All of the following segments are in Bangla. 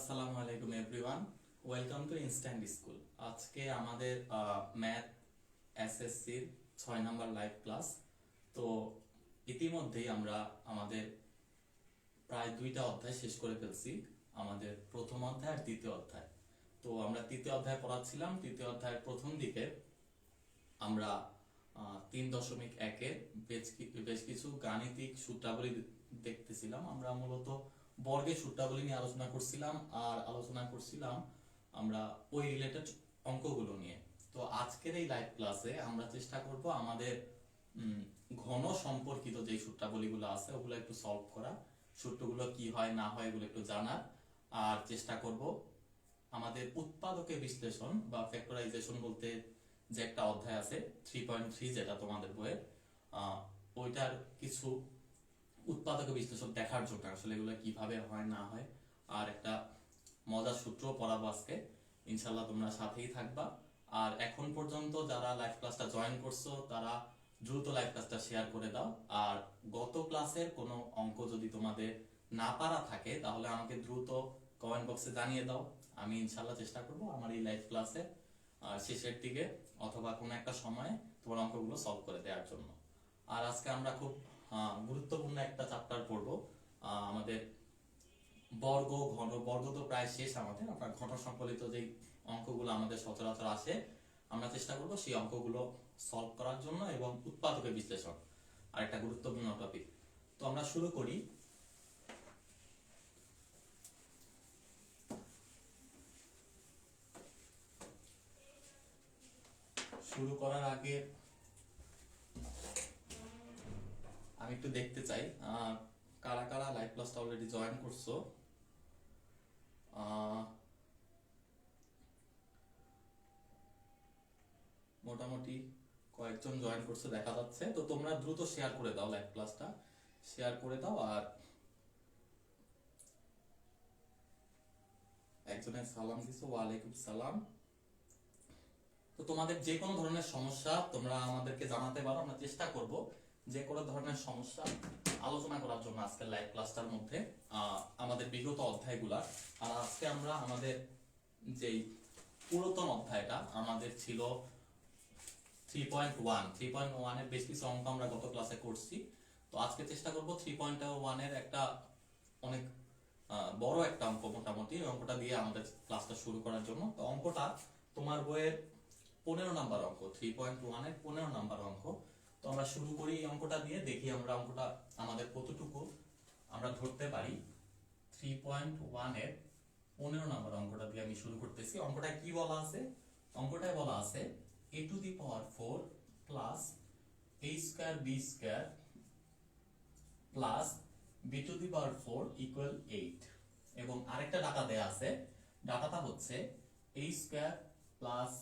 আসসালামু আলাইকুম everyone, welcome to instant school. আজকে আমাদের ম্যাথ এসএসসির 6 নম্বর লাইভ ক্লাস। তো ইতিমধ্যেই আমরা আমাদের প্রায় 2টা অধ্যায় শেষ করে ফেলছি, আমাদের প্রথম অধ্যায় আর দ্বিতীয় অধ্যায়। তো আমরা তৃতীয় অধ্যায় পড়াচ্ছিলাম। তৃতীয় অধ্যায়ের প্রথম দিকে আমরা 3.1-এর বেশ কিছু গাণিতিক সূত্রাবলী দেখতেছিলাম। আমরা মূলত বর্গের সূত্রাবলী নিয়ে আলোচনা করছিলাম আর আলোচনা করছিলাম আমরা ওই রিলেটেড অঙ্কগুলো নিয়ে। তো আজকের এই লাইভ ক্লাসে আমরা চেষ্টা করব আমাদের ঘন সম্পর্কিত যে সূত্রাবলীগুলো আছে ওগুলো একটু সলভ করা, সূত্রগুলো কি হয় না হয় এগুলো একটু জানার, আর চেষ্টা করব আমাদের উৎপাদকের বিশ্লেষণ বা ফ্যাক্টরাইজেশন বলতে যে একটা অধ্যায় আছে 3.3, যেটা তোমাদের বইয়ের, ওইটার কিছু উৎপাদকের বিশ্লেষণ দেখার জন্য আসলে এগুলো কিভাবে হয় না হয় আর একটা মজার সূত্র পড়াবো আজকে। ইনশাল্লাহ তোমরা সাথেই থাকবা। আর এখন পর্যন্ত যারা লাইভ ক্লাসটা জয়েন করছো তারা দ্রুত লাইভ ক্লাসটা শেয়ার করে দাও। আর গত ক্লাসের কোনো অঙ্ক যদি তোমাদের না পারা থাকে তাহলে আমাকে দ্রুত কমেন্ট বক্সে জানিয়ে দাও। আমি ইনশাল্লাহ চেষ্টা করব আমার এই লাইভ ক্লাসে শেষের দিকে অথবা কোনো একটা সময়ে তোমার অঙ্কগুলো সলভ করে দেওয়ার জন্য। আর আজকে আমরা খুব গুরুত্বপূর্ণ একটা চ্যাপ্টার পড়বো, আমাদের বর্গ ঘন। বর্গ তো প্রায় শেষ আমাদের, আপনার ঘন সম্বলিত যে অঙ্কগুলো আমাদের সচরাচর আসে আমরা চেষ্টা করব সেই অঙ্কগুলো সলভ করার জন্য, এবং উৎপাদকের বিশ্লেষণ আর একটা গুরুত্বপূর্ণ টপিক। তো আমরা শুরু করি। শুরু করার আগে আমি একটু দেখতে চাই কারা কারা লাইভ ক্লাসটা অলরেডি জয়েন করছো। মোটামুটি কয়েকজন জয়েন করছে দেখা যাচ্ছে। তো তোমরা দ্রুত শেয়ার করে দাও, লাইভ ক্লাসটা শেয়ার করে দাও। আর একজনের সালাম দিছো, ওয়ালাইকুম সালাম। তো তোমাদের যে কোনো ধরনের সমস্যা তোমরা আমাদেরকে জানাতে পারো, আমরা চেষ্টা করব যে কোনো ধরনের সমস্যা আলোচনা করার জন্য আজকে লাইভ ক্লাসটার মধ্যে আমাদের বিগত অধ্যায়গুলা। আর আজকে আমরা আমাদের যেই পুরাতন অধ্যায়টা আমাদের ছিল 3.1 এর বেশ কিছু অঙ্ক আমরা গত ক্লাসে করছি। তো আজকে চেষ্টা করব 3.1 এর একটা অনেক বড় একটা অঙ্ক, মোটামুটি অঙ্কটা দিয়ে আমাদের ক্লাসটা শুরু করার জন্য। তো অঙ্কটা তোমার বইয়ের 15 নাম্বার অঙ্ক, 3.1 এর 15 নাম্বার অঙ্ক। তো আমরা শুরু করি এই অঙ্কটা দিয়ে, দেখি আমরা অঙ্কটা আমাদের কতটুকু আমরা ধরতে পারি। 3.1 এর 15 নাম্বার অঙ্কটা দিয়ে আমি শুরু করতেছি। অঙ্কটা কি বলা আছে? অঙ্কটায় বলা আছে a to the power 4 plus a square b square plus b to the power 4 equal 8, এবং আরেকটা ডাটা দেয়া আছে। ডাটাটা হচ্ছে a square plus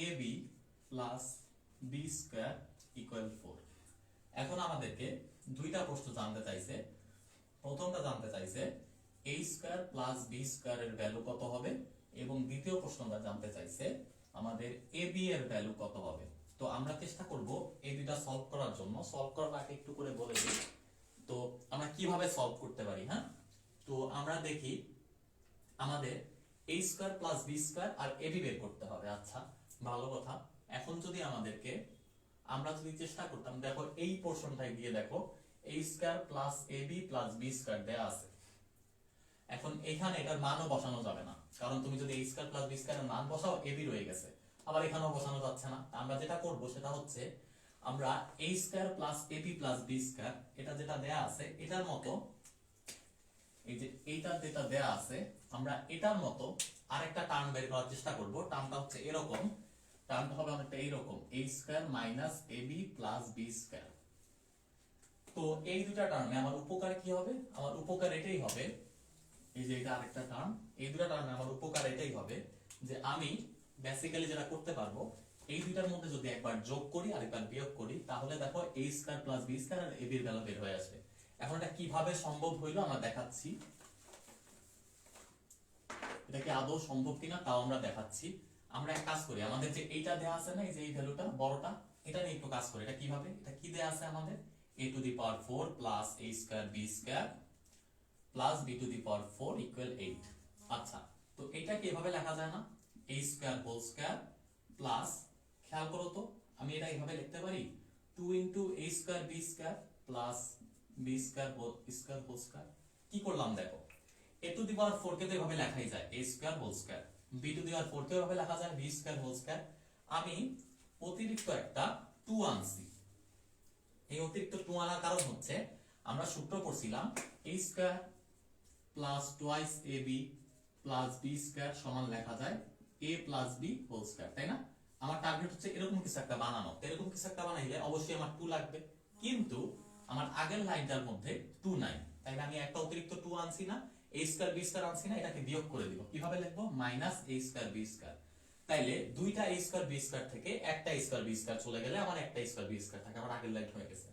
ab plus b square equal 4। এখন আমাদেরকে দুইটা প্রশ্ন জানতে চাইছে। প্রথমটা জানতে চাইছে a square plus b square এর ভ্যালু কত হবে, এবং দ্বিতীয় প্রশ্নটা জানতে চাইছে আমাদের ab এর ভ্যালু কত হবে। তো আমরা চেষ্টা করব এই দুইটা সলভ করার জন্য। সলভ করার আগে একটু করে বলে দিই তো আমরা কিভাবে সলভ করতে পারি। হ্যাঁ, তো আমরা দেখি আমাদের a square plus b square আর ab বের করতে হবে। আচ্ছা, ভালো কথা। এখন যদি আমাদেরকে আমরা যদি চেষ্টা করতাম, দেখো এই পোরশনটাই দিয়ে দেখো a square plus ab plus b square দেয়া আছে। এখন এখানে এটার মানও বসানো যাবে না, কারণ তুমি যদি a square plus b square এর মান বসাও ab রয়ে গেছে, আবার এখানেও বসানো যাচ্ছে না। আমরা যেটা করব সেটা হচ্ছে আমরা a square plus ab plus b square এটা যেটা দেয়া আছে এটার মতো, এই যে এইটা যেটা দেয়া আছে আমরা এটার মতো আরেকটা টার্ম বের করার চেষ্টা করব। টার্মটা হচ্ছে এরকম, টার্মটা হবে অনেকটা এইরকম a square minus ab plus b square. তো এই দুটো টার্মে আমার উপকার কি হবে? আমার উপকার এটাই হবে, এই যে এটা আরেকটা টার্ম, এই দুটো টার্মে আমার উপকার এটাই হবে যে আমি বেসিক্যালি যেটা করতে পারবো এই দুইটার মধ্যে যদি একবার যোগ করি আর একবার বিয়োগ করি তাহলে দেখো a square plus b square আর ab এর ভ্যালু বের হয়ে আসবে। এখন এটা কিভাবে সম্ভব হইলো আমরা দেখাচ্ছি, এটা কি আদৌ সম্ভব কিনা তাও আমরা দেখাচ্ছি। আমরা এক কাজ করি, আমাদের যে এইটা দেয়া আছে না, এই যে এই ভ্যালুটা বড়টা, এটা নিয়ে একটু কাজ করি। এটা কিভাবে, এটা কি দেয়া আছে আমাদের a to the power 4 plus a square b square plus b to the power 4 equal 8। আচ্ছা, তো এটাকে এভাবে লেখা যায় না, a square whole square plus, খেয়াল করো তো আমি এটা এভাবে লিখতে পারি 2 into a square b square plus b square whole square. কি করলাম দেখো, a টু দি পাওয়ার 4 কে তো এভাবে লেখাই যায় a square whole square, b to the power 4 কে এভাবে লেখা যায় b স্কয়ার হোল স্কয়ার। আমি অতিরিক্ত একটা 2 আনছি। এই অতিরিক্ত 2 আনার কারণ হচ্ছে আমরা সূত্র পড়ছিলাম a square plus twice ab plus b square সমান লেখা যায় a plus b whole square, তাই না? আমার টার্গেট হচ্ছে এরকম কিছু একটা বানানো। এরকম কিছু একটা বানাইলে অবশ্যই আমার 2 লাগবে, কিন্তু আমার আগের লাইনটার মধ্যে 2 নাই, তাই আমি একটা অতিরিক্ত 2 আনছি না, a স্কয়ার b স্কয়ার আনছি না, এটাকে বিয়োগ করে দিব। কিভাবে লিখবো? Minus a square b square. তাইলে দুইটা a স্কয়ার b স্কয়ার থেকে একটা a স্কয়ার b স্কয়ার চলে গেলে আমার একটা a স্কয়ার b স্কয়ার থাকে, আমার আগের লাইন হয়ে গেছে।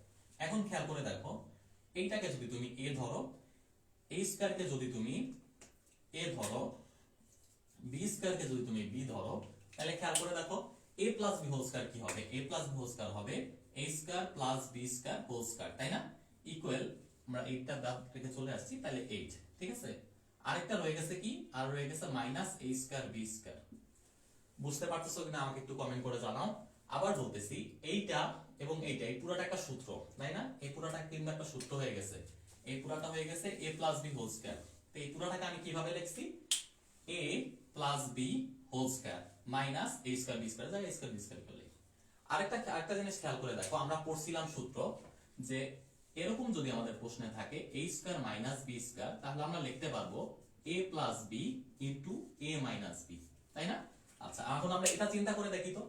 এখন খেয়াল করে দেখো, এইটাকে যদি তুমি a ধরো, a স্কয়ারকে যদি তুমি a ধরো, b স্কয়ারকে যদি তুমি b ধরো, তাহলে খেয়াল করে দেখো a plus b whole square কি হবে? a plus b whole square হবে a square plus b square whole square, তাই না? ইকুয়াল, আমরা 8 টা বাদ রেখে চলে আসছি, তাহলে 8, ঠিক আছে? আরেকটা রয়ে গেছে কি? আর রয়ে গেছে minus a square b square. বুঝতে পারতেছো কিনা আমাকে একটু কমেন্ট করে জানাও। আবার বলতেছি, এইটা এবং এইটা, এই পুরোটা একটা সূত্র, তাই না? এই পুরোটা কিন্তু একটা সূত্র হয়ে গেছে। এই পুরোটা হয়ে গেছে a plus b whole square. তো এই পুরোটাকে আমি কিভাবে লিখছি? a plus b whole square minus a square b square, যা a স্কয়ার b স্কয়ার করলে। আরেকটা জিনিস খেয়াল করে দেখো, আমরা পড়ছিলাম সূত্র যে এরকম যদি আমাদের প্রশ্নে থাকে a square minus b square, তাহলে আমরা লিখতে পারবো a plus b into a minus b, তাই না? আচ্ছা, এখন আমরা এটা চিন্তা করে দেখি তো।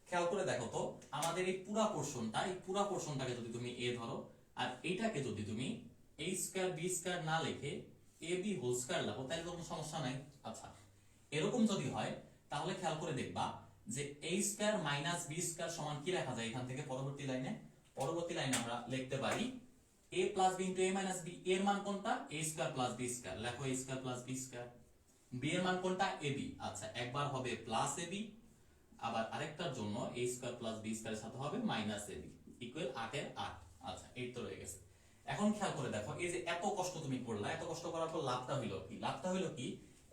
খেয়াল করে দেখো তো, আমাদের এই পুরা পোরশনটা, এই পুরা পোরশনটাকে যদি তুমি a ধরো, আর এইটাকে যদি তুমি a স্কয়ার b স্কয়ার না লিখে a b হোল স্কয়ার লেখো, তাহলে কোনো সমস্যা নাই। আচ্ছা, এরকম যদি হয় তাহলে খেয়াল করে দেখবা যে a square minus b square সমান কি লেখা যায় এখান থেকে পরবর্তী লাইনে আমরা লিখতে পারি a plus b into a minus b। এর মান কোনটা? a square plus b square, লেখো a square plus b square. b এর মান কোনটা? ab। আচ্ছা, একবার হবে প্লাস ab, আবার আরেকটার জন্য a স্কয়ার প্লাস b স্কয়ারের সাথে হবে মাইনাস ab, ইকুয়াল 8 এর 8। আচ্ছা, এই তো রয়ে গেছে। এখন খেয়াল করে দেখো, এই যে এত কষ্ট তুমি করলা, এত কষ্ট করার পর লাভটা হইলো কি? লাভটা হইলো কি?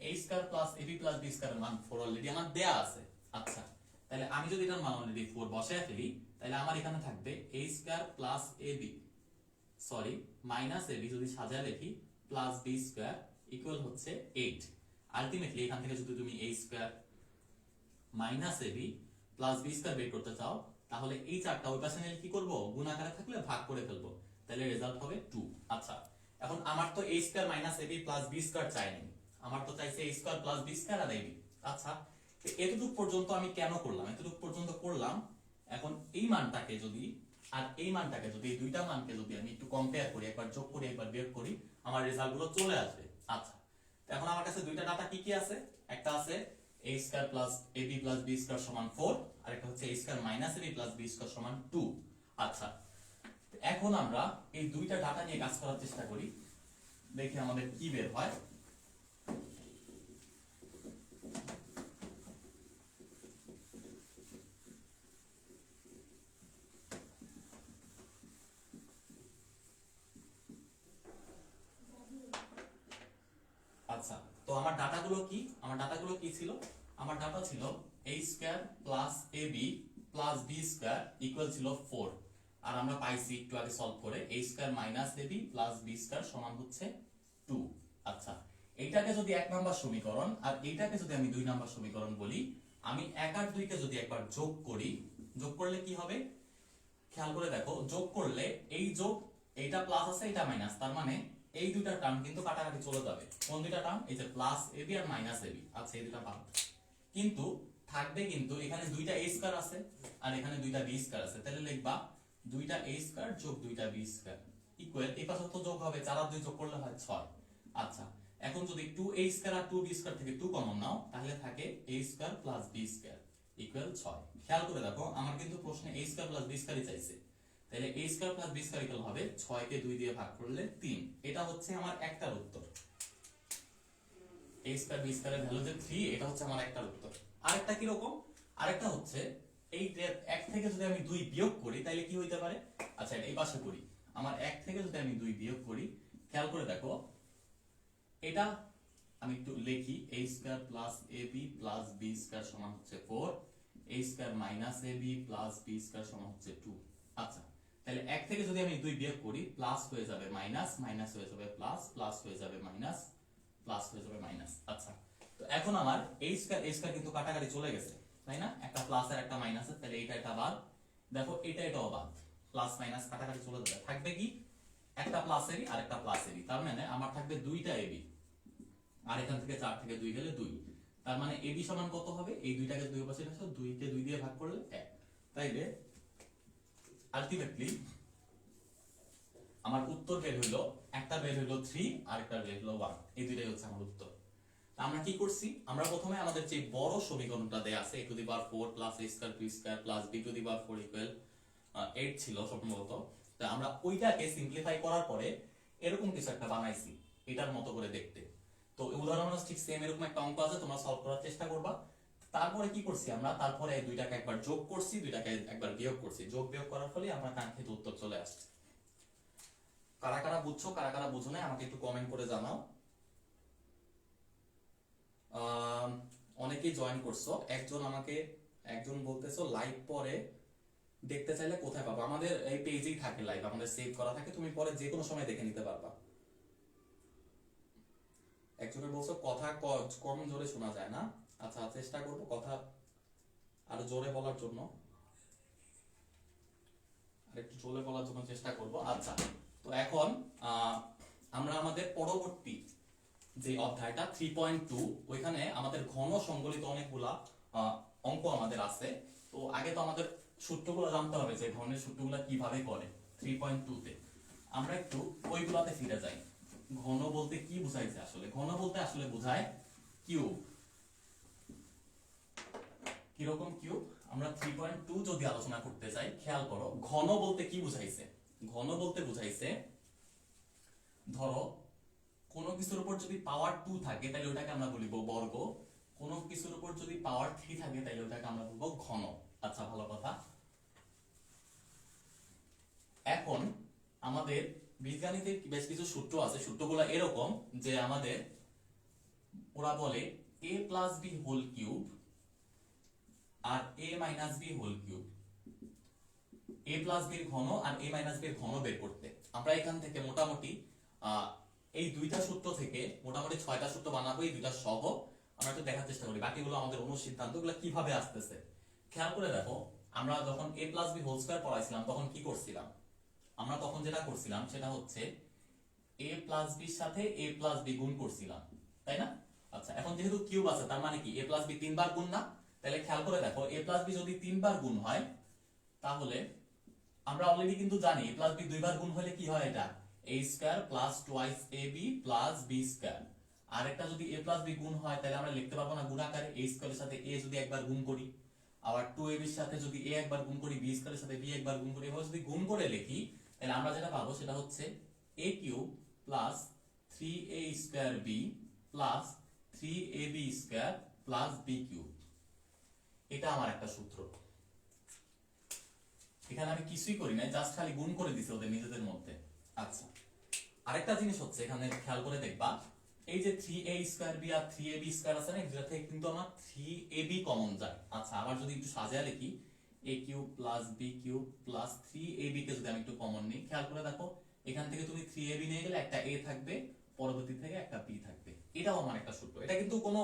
a square plus ab plus b স্কয়ারের মান 4 অলরেডি আমার দেয়া আছে। আচ্ছা, তাহলে আমি যদি এটার মান অলরেডি 4 বসায় ফেলি, তাহলে আমার এখানে থাকবে a square plus ab, sorry minus ab যদি সাজায় লিখি, প্লাস b স্কয়ার ইকুয়াল হচ্ছে 8। আলটিমেটলি এখান থেকে যদি তুমি a square minus ab plus b square বের করতে চাও, তাহলে এই চারটা ওই পাশে নিলে কি করব? গুণ আকারে থাকলে ভাগ করে ফেলবো, তাহলে রেজাল্ট হবে 2। আচ্ছা, এখন আমার তো a square minus ab plus b square চাইনি, আমার তো চাইছে a square plus b square আর ab। আচ্ছা, এতটুকু পর্যন্ত আমি কেন করলাম? এতটুকু পর্যন্ত করলাম, এখন এই মানটাকে যদি আর এই মানটাকে যদি, এই দুইটা মানকে যদি আমি একটু কম্পেয়ার করি, একবার যোগ করি একবার বিয়োগ করি, আমার রেজাল্ট গুলো চলে আসবে। আচ্ছা, এখন আমার কাছে দুইটা ডাটা কি কি আছে? একটা আছে a square plus ab plus b square সমান 4, আর একটা হচ্ছে a square minus ab plus b square সমান 2। আচ্ছা, এখন আমরা এই দুইটা ডাটা নিয়ে কাজ করার চেষ্টা করি, দেখি আমাদের কি বের হয়। আচ্ছা, তো আমার ডাটাগুলো কি? আমার ডাটাগুলো কি ছিল? আমার ডাটা ছিল a square plus ab plus b square equal ছিল 4, আর আমরা পাইছি একটু আগে সলভ করে a square minus ab plus b square সমান হচ্ছে 2। আচ্ছা, এইটাকে যদি 1 নাম্বার সমীকরণ আর এইটাকে যদি আমি 2 নাম্বার সমীকরণ বলি, আমি 1 আর 2 কে যদি একবার যোগ করি, যোগ করলে কি হবে? খেয়াল করে দেখো, যোগ করলে এই যোগ, এইটা প্লাস আছে এটা মাইনাস, তার মানে এই দুইটা টার্ম কিন্তু কাটাকাটি চলে যাবে। কোন দুইটা টার্ম? এই যে প্লাস ab আর মাইনাস ab। আচ্ছা, এই দুইটা বাদ, কিন্তু থাকবে কিন্তু এখানে দুইটা a স্কয়ার আছে আর এখানে দুইটা b স্কয়ার আছে, তাহলে লিখবা দুইটা a স্কয়ার যোগ দুইটা b স্কয়ার ইকুয়াল, এই পাশে তো যোগ হবে, 4 আর 2 যোগ করলে হয় 6। আচ্ছা, এখন যদি 2a স্কয়ার আর 2b স্কয়ার থেকে 2 কমন নাও, তাহলে থাকে a square plus b square equal 6। খেয়াল করে দেখো, আমার কিন্তু প্রশ্নে a স্কয়ার প্লাস b স্কয়ারই চাইছে, তাহলে a square plus b square equal হবে 6 কে 2 দিয়ে ভাগ করলে 3। এটা হচ্ছে আমার একটার উত্তর। a স্কয়ার b স্কয়ারের ভ্যালু যে 3, এটা হচ্ছে আমার একটার উত্তর। আরেকটা কি রকম? আরেকটা হচ্ছে এই 1 থেকে যদি আমি 2 বিয়োগ করি, তাহলে কি হইতে পারে? আচ্ছা, এটা এই পাশে করি। আমার 1 থেকে যদি আমি 2 বিয়োগ করি, খেয়াল করে দেখো, এটা আমি একটু লিখি a square plus ab plus b square সমান হচ্ছে 4, a square minus ab plus b square সমান হচ্ছে 2। আচ্ছা, তাহলে এক থেকে যদি আমি 2 বিয়োগ করি, প্লাস হয়ে যাবে মাইনাস, মাইনাস হয়ে যাবে প্লাস, প্লাস হয়ে যাবে মাইনাস, প্লাস হয়ে যাবে মাইনাস। আচ্ছা, তো এখন আমার a স্কয়ার কিন্তু কাটাকাটি চলে গেছে, তাই না? একটা প্লাস আর একটা মাইনাস, তাহলে এটা বাদ, দেখো এটাও বাদ, প্লাস মাইনাস কাটাকাটি চলে যাবে, থাকবে কি একটা প্লাস এবি আর একটা প্লাস এবি, তার মানে আমার থাকবে দুইটা এবি, আর এখান থেকে 4 থেকে 2 গেলে 2, তার মানে এবি সমান কত হবে? এই দুইটাকে 2 পাশে রাখো, 2 কে 2 দিয়ে ভাগ করলে 1, তাইলে আলটিমেটলি আমার উত্তর বের হইলো, একটা বের হইলো 3 আর একটা বের হইলো 1, এই দুইটাই হচ্ছে আমার উত্তর। আমরা কি করছি, আমরা প্রথমে আমাদের যে বড় সমীকরণটা দেয়া আছে a to the power 4 plus a square b square plus b to the power 4 equal 8 ছিল সম্ভবত, তো আমরা ওইটাকে সিম্পলিফাই করার পরে এরকম কিছু একটা বানাইছি এটার মতো করে দেখতে। তো উদাহরণ ঠিক সেম এরকম একটা অঙ্ক আছে, তোমরা সলভ করার চেষ্টা করবা। তারপরে কি করছি আমরা, তারপরে দুইটাকে একবার যোগ করছি, দুইটাকে একবার বিয়োগ করছি, যোগ বিয়োগ করার ফলে আমরা কাঙ্ক্ষিত উত্তর চলে আসছে। কারা কারা বুঝছো, কারা কারা বুঝো না আমাকে একটু কমেন্ট করে জানাও। অনেকেই জয়েন করছো, একজন বলতেছো লাইভ পরে দেখতে চাইলে কোথায় পাবো? আমাদের এই পেজেই থাকে লাইভ, আমাদের সেভ করা থাকে, তুমি পরে যে কোনো সময় দেখে নিতে পারবা। একজনের বলছো কথা কম জোরে শোনা যায় না, আচ্ছা চেষ্টা করব কথা আরো জোরে বলার জন্য, আর একটু জোরে বলার জন্য চেষ্টা করব। আচ্ছা, তো এখন আমরা আমাদের পরবর্তী যে অধ্যায়টা 3.2, ওইখানে আমাদের ঘন সংবলিত অনেকগুলা অঙ্ক আমাদের আছে। তো আগে তো আমাদের সূত্রগুলো জানতে হবে যে ঘনের সূত্রগুলো কিভাবে করে। 3.2 তে আমরা একটু ওইগুলাতে ফিরে যাই। ঘন বলতে কি বুঝাইছে আসলে? ঘন বলতে আসলে বোঝায় কিউব। কিরকম কিউব? আমরা 3.2 যদি আলোচনা করতে চাই, খেয়াল করো ঘন বলতে কি বুঝাইছে। ঘন বলতে বুঝাইছে, ধরো কোনো কিছুর উপর যদি পাওয়ার 2 থাকে তাহলে ওটাকে আমরা বলিব বর্গ, কোনো কিছুর উপর যদি পাওয়ার 3 থাকে তাহলে ওটাকে আমরা বলবো ঘন। আচ্ছা, ভালো কথা। এখন আমাদের বীজগণিতে বেশ কিছু সূত্র আছে, সূত্রগুলো এরকম যে আমাদের ওরা বলে a plus b whole cube আর a minus b whole cube, a plus b এর ঘন আর a মাইনাস b এর ঘন বের করতে। আমরা এখান থেকে মোটামুটি এই দুইটা সূত্র থেকে মোটামুটি 6টা সূত্র বানাবো, এই দুইটা সহ আমরা একটু দেখার চেষ্টা করি বাকিগুলো আমাদের অনুসিদ্ধান্তগুলো কিভাবে আসতেছে। খেয়াল করে দেখো, আমরা যখন a plus b whole square পড়াইছিলাম তখন কি করছিলাম? আমরা তখন যেটা করছিলাম সেটা হচ্ছে a প্লাস b এর সাথে a প্লাস b গুণ করছিলাম, তাই না? আচ্ছা, এখন যেহেতু কিউব আছে তার মানে কি a প্লাস b 3 বার গুণ না? তাহলে খেয়াল করে দেখো, a প্লাস b যদি 3 বার গুণ হয় তাহলে আমরা অলরেডি কিন্তু জানি a প্লাস b 2 বার গুণ হলে কি হয়, এটা a square plus twice ab plus b square. আর একটা যদি a প্লাস b গুণ হয় তাহলে আমরা লিখতে পারবো না গুণ আকারে, a স্কয়ারের সাথে a যদি একবার গুণ করি, আবার 2ab এর সাথে যদি a একবার গুণ করি, b স্কয়ারের সাথে b একবার গুণ করি, এভাবে যদি গুণ করে লিখি তাহলে আমরা যেটা পাবো সেটা হচ্ছে a cube plus 3a square b plus 3ab square plus b cube. এটা আমার একটা সূত্র। এখানে আমি কিছুই করি না, জাস্ট খালি গুণ করে দিছি ওদের নিজেদের মধ্যে। আচ্ছা, আরেকটা জিনিস হচ্ছে এখানে খেয়াল করে দেখবা, এই যে 3a স্কয়ার b আর 3ab স্কয়ার আছে না, এটা থেকে কিন্তু আমার 3ab কমন যায়। আচ্ছা, আবার যদি একটু সাজিয়ে লিখি a cube plus b cube plus 3ab কে যদি আমি একটু কমন নিই, খেয়াল করে দেখো এখান থেকে তুমি 3ab নিয়ে গেলে একটা a থাকবে, পরবর্তী থেকে একটা b থাকবে। এটাও আমার একটা সূত্র। এটা কিন্তু কোনো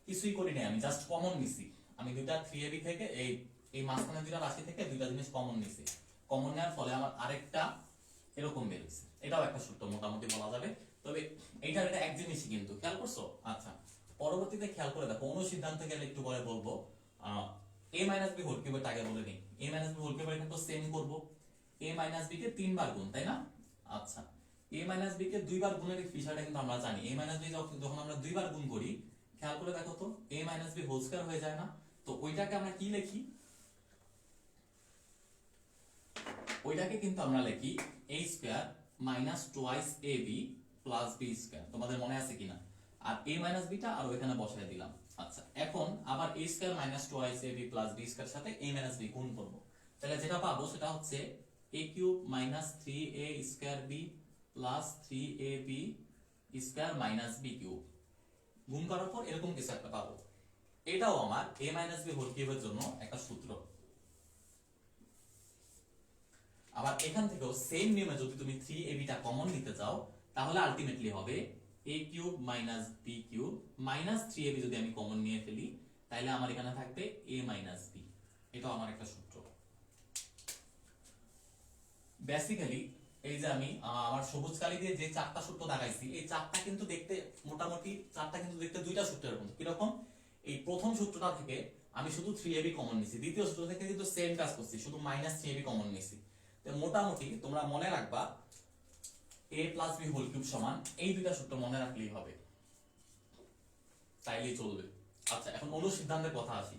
কিছুই করি নাই, আমি জাস্ট কমন নিছি। আমি দুইটা 3ab থেকে এই মাঝখানে দুইটা রাশি থেকে দুইটা জিনিস কমন নিছি। কমন নেওয়ার ফলে আমার আরেকটা এরকম বের হইছে। এটাও একটা সূত্র মোটামুটি বলা যাবে। তবে এইটার এটা এক জিনিসই কিন্তু, খেয়াল করছো? আচ্ছা, পরবর্তীতে খেয়াল করে দেখো, অনুসিদ্ধান্তে গেলে একটু পরে বলবো a মাইনাস b হোল কিউবের আগে বলে নিই। a মাইনাস b হোল কিউবের এটা তো সেম করব, a মাইনাস b কে 3 বার গুণ, তাই না? আচ্ছা, a মাইনাস b কে 2 বার গুণের বিষয়টা কিন্তু আমরা জানি। a মাইনাস b যখন আমরা 2 বার গুণ করি, খেয়াল করে দেখো তো a minus b whole square হয়ে যায় না? তো ওইটাকে আমরা কি লিখি? ওইটাকে কিন্তু আমরা লিখি a square minus twice ab plus b square. তোমাদের মনে আছে কিনা? আর a মাইনাস b টা আর ওখানে বসায় দিলাম। আচ্ছা, এখন আবার a square minus twice ab plus b square সাথে a মাইনাস b গুণ করব, তাহলে যেটা পাবো সেটা হচ্ছে a cube minus 3a square b plus 3ab square minus b cube. গুণ করার পর এরকম কিছু একটা পাবো। এটাও আমার a মাইনাস বি হোল কিউবের জন্য একটা সূত্র। আবার এখান থেকেও সেম নিয়মে যদি তুমি 3ab টা কমন নিতে চাও তাহলে আলটিমেটলি হবে a cube minus B cube minus 3ab যদি আমি কমন নিয়ে ফেলি তাহলে আমার এখানে থাকবে a মাইনাস বি। এটাও আমার একটা সূত্র। বেসিক্যালি এই যে আমি আমার সবুজ কালি দিয়ে যে চারটা সূত্র দেখাইছি এই চারটা কিন্তু দেখতে মোটামুটি চারটা কিন্তু দেখতে দুইটা সূত্রের মতো। কিরকম? এই প্রথম সূত্রটা থেকে আমি শুধু 3ab কমন নিছি, দ্বিতীয় সূত্র থেকে কিন্তু সেম কাজ করছি, শুধু মাইনাস 3ab কমন নিছি। তো মোটামুটি তোমরা মনে রাখবা a plus B whole cube সমান এই দুইটা সূত্র মনে রাখলেই হবে, তাইলেই চলবে। আচ্ছা, এখন অনুসিদ্ধান্তের কথা আসি।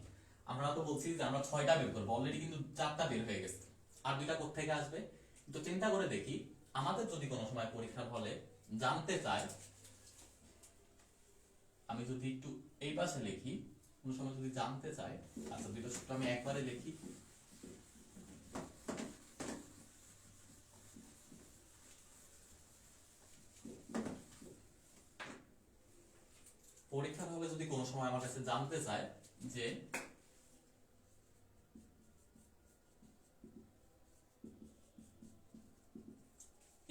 আমরা তো বলছি যে আমরা 6টা বের করবো, অলরেডি কিন্তু 4টা বের হয়ে গেছে, আর দুইটা কোত্থেকে আসবে? তো চিন্তা করে দেখি, আমাদের যদি কোনো সময় পরীক্ষার হলে জানতে চায়, আমি যদি একটু এই পাশে লিখি, কোনো সময় যদি জানতে চায়, আচ্ছা দুইটা সূত্র আমি একবারে লিখি। পরীক্ষার হলে যদি কোনো সময় আমার কাছে জানতে চায় যে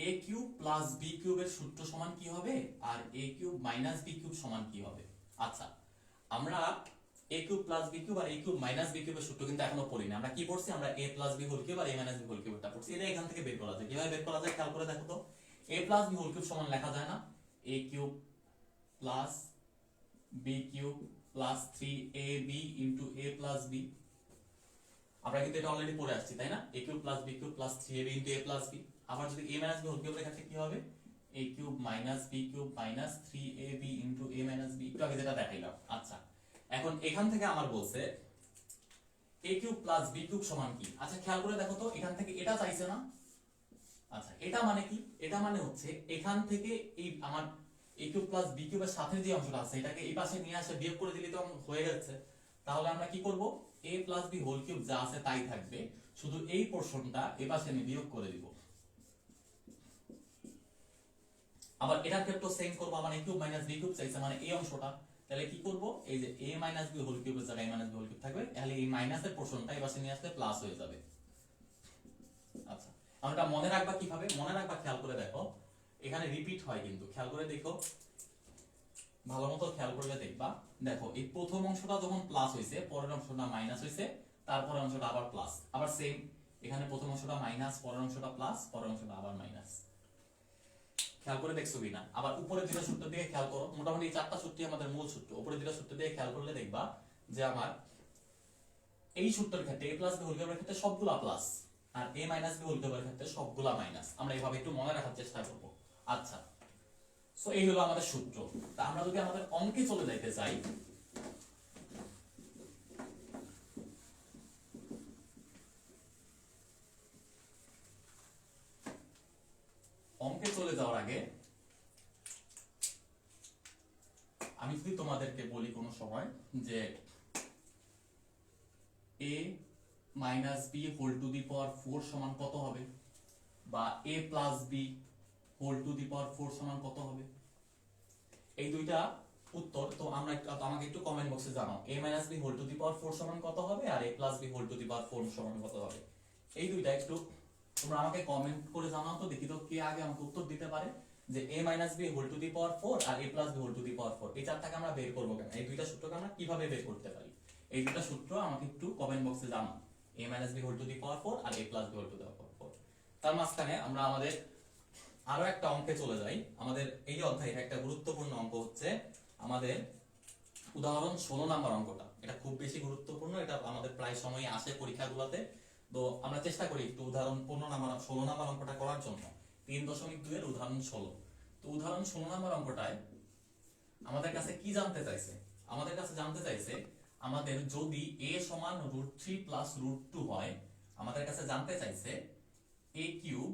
a কিউব প্লাস বি কিউবের সূত্র সমান কি হবে আর a cube minus B cube সমান কি হবে। আচ্ছা, আমরা a cube plus B cube আর a কিউব মাইনাস বি কিউবের সূত্র কিন্তু এখনো পড়িনি। আমরা কি পড়ছি? আমরা a plus B whole cube আর a মাইনাস বি হোল কিউবটা পড়ছি। এটা এখান থেকে বের করা যায়। কিভাবে বের করা যায় খেয়াল করে দেখো তো। a plus B whole cube সমান লেখা যায় না a cube plus B cube plus 3ab into a plus B. আমরা কিন্তু এটা অলরেডি পড়ে আসছি, তাই না? a cube plus B cube plus 3ab into a plus B. আবার যদি a minus B whole cube লেখা থাকে কি হবে? a cube minus B cube minus 3ab into a minus B. একটু আগে যেটা দেখাইলাম। আচ্ছা, এখন এখান থেকে আমার বলছে a cube plus B cube সমান কি? আচ্ছা খেয়াল করে দেখো তো, এখান থেকে এটা চাইছে না? আচ্ছা, এটা মানে কি? এটা মানে হচ্ছে এখান থেকে এই আমার a কিউব প্লাস বি কিউবের সাথে যে অংশটা আছে এটাকে এই পাশে নিয়ে আসে বিয়োগ করে দিলে তো হয়ে যাচ্ছে। তাহলে আমরা কি করব? a plus B whole cube যা আছে তাই থাকবে, শুধু এই পোরশনটা এই পাশে আমি বিয়োগ করে দিব। আবার এটার ক্ষেত্রে সেম করব, আবার a cube minus B cube চাইছে মানে এই অংশটা, তাহলে কি করব? এই যে a মাইনাস বি হোল কিউবের জায়গায় a minus B whole cube থাকবে, তাহলে এই মাইনাসের পোরশনটা এই পাশে নিয়ে আসলে প্লাস হয়ে যাবে। আচ্ছা, আমরা মনে রাখবা কিভাবে? মনে রাখবা খেয়াল করে দেখো, এখানে রিপিট হয় কিন্তু, খেয়াল করে দেখো, ভালো মতো খেয়াল করলে দেখবা। দেখো এই প্রথম অংশটা যখন প্লাস হইছে, পরের অংশটা মাইনাস হইছে, তারপরের অংশটা আবার প্লাস, আবার সেম এখানে প্রথম অংশটা মাইনাস, পরের অংশটা প্লাস, পরের অংশটা আবার মাইনাস। খেয়াল করে দেখছো কিনা? আবার উপরের দুটো সূত্র দিয়ে খেয়াল করো, মোটামুটি এই চারটা সূত্রই আমাদের মূল সূত্র। উপরের দুটো সূত্র দিয়ে খেয়াল করলে দেখবা যে আমার এই সূত্রের ক্ষেত্রে a প্লাস বি হোল কিউবের ক্ষেত্রে সবগুলা প্লাস, আর a মাইনাস বি হোল কিউবের ক্ষেত্রে সবগুলা মাইনাস। আমরা এইভাবে একটু মনে রাখার চেষ্টা করব। আচ্ছা, সো এই হলো আমাদের সূত্র। তা আমরা যদি আমাদের অঙ্কে চলে যাইতে চাই, অঙ্কে চলে যাওয়ার আগে আমি যদি তোমাদেরকে বলি কোনো সময় যে a minus B whole to the power 4 সমান কত হবে, বা a plus B whole to the power 4 সমান কত হবে, এই দুইটা উত্তর তো আমরা আমাকে একটু কমেন্ট বক্সে জানাও a minus B whole to the power 4 সমান কত হবে আর a plus B whole to the power 4 সমান কত হবে। এই দুইটা একটু তোমরা আমাকে কমেন্ট করে জানাও তো, দেখি তো কে আগে আমাকে উত্তর দিতে পারে যে a minus B whole to the power 4 আর a plus B whole to the power 4 এই চারটাকে আমরা বের করব কেন, এই দুইটা সূত্রকে আমরা কিভাবে বের করতে পারি, এই দুইটা সূত্র আমাকে একটু কমেন্ট বক্সে জানাও। a minus B whole to the power 4 আর a plus B whole to the power 4। তার মাঝখানে আমরা আমাদের আরো একটা অঙ্কে চলে যাই। আমাদের এই অধ্যায়ের একটা গুরুত্বপূর্ণ অঙ্ক হচ্ছে আমাদের উদাহরণ 16 নাম্বার অঙ্কটা। এটা খুব বেশি গুরুত্বপূর্ণ, এটা আমাদের প্রায় সময় আসে পরীক্ষাগুলোতে। তো আমরা চেষ্টা করি একটু উদাহরণ 16 নাম্বার অঙ্কটা করার জন্য। 3.2 এর উদাহরণ 16। তো উদাহরণ 16 নাম্বার অঙ্কটায় আমাদের কাছে কি জানতে চাইছে? আমাদের কাছে জানতে চাইছে আমাদের যদি a সমান √3 প্লাস √2 হয়, আমাদের কাছে জানতে চাইছে a cube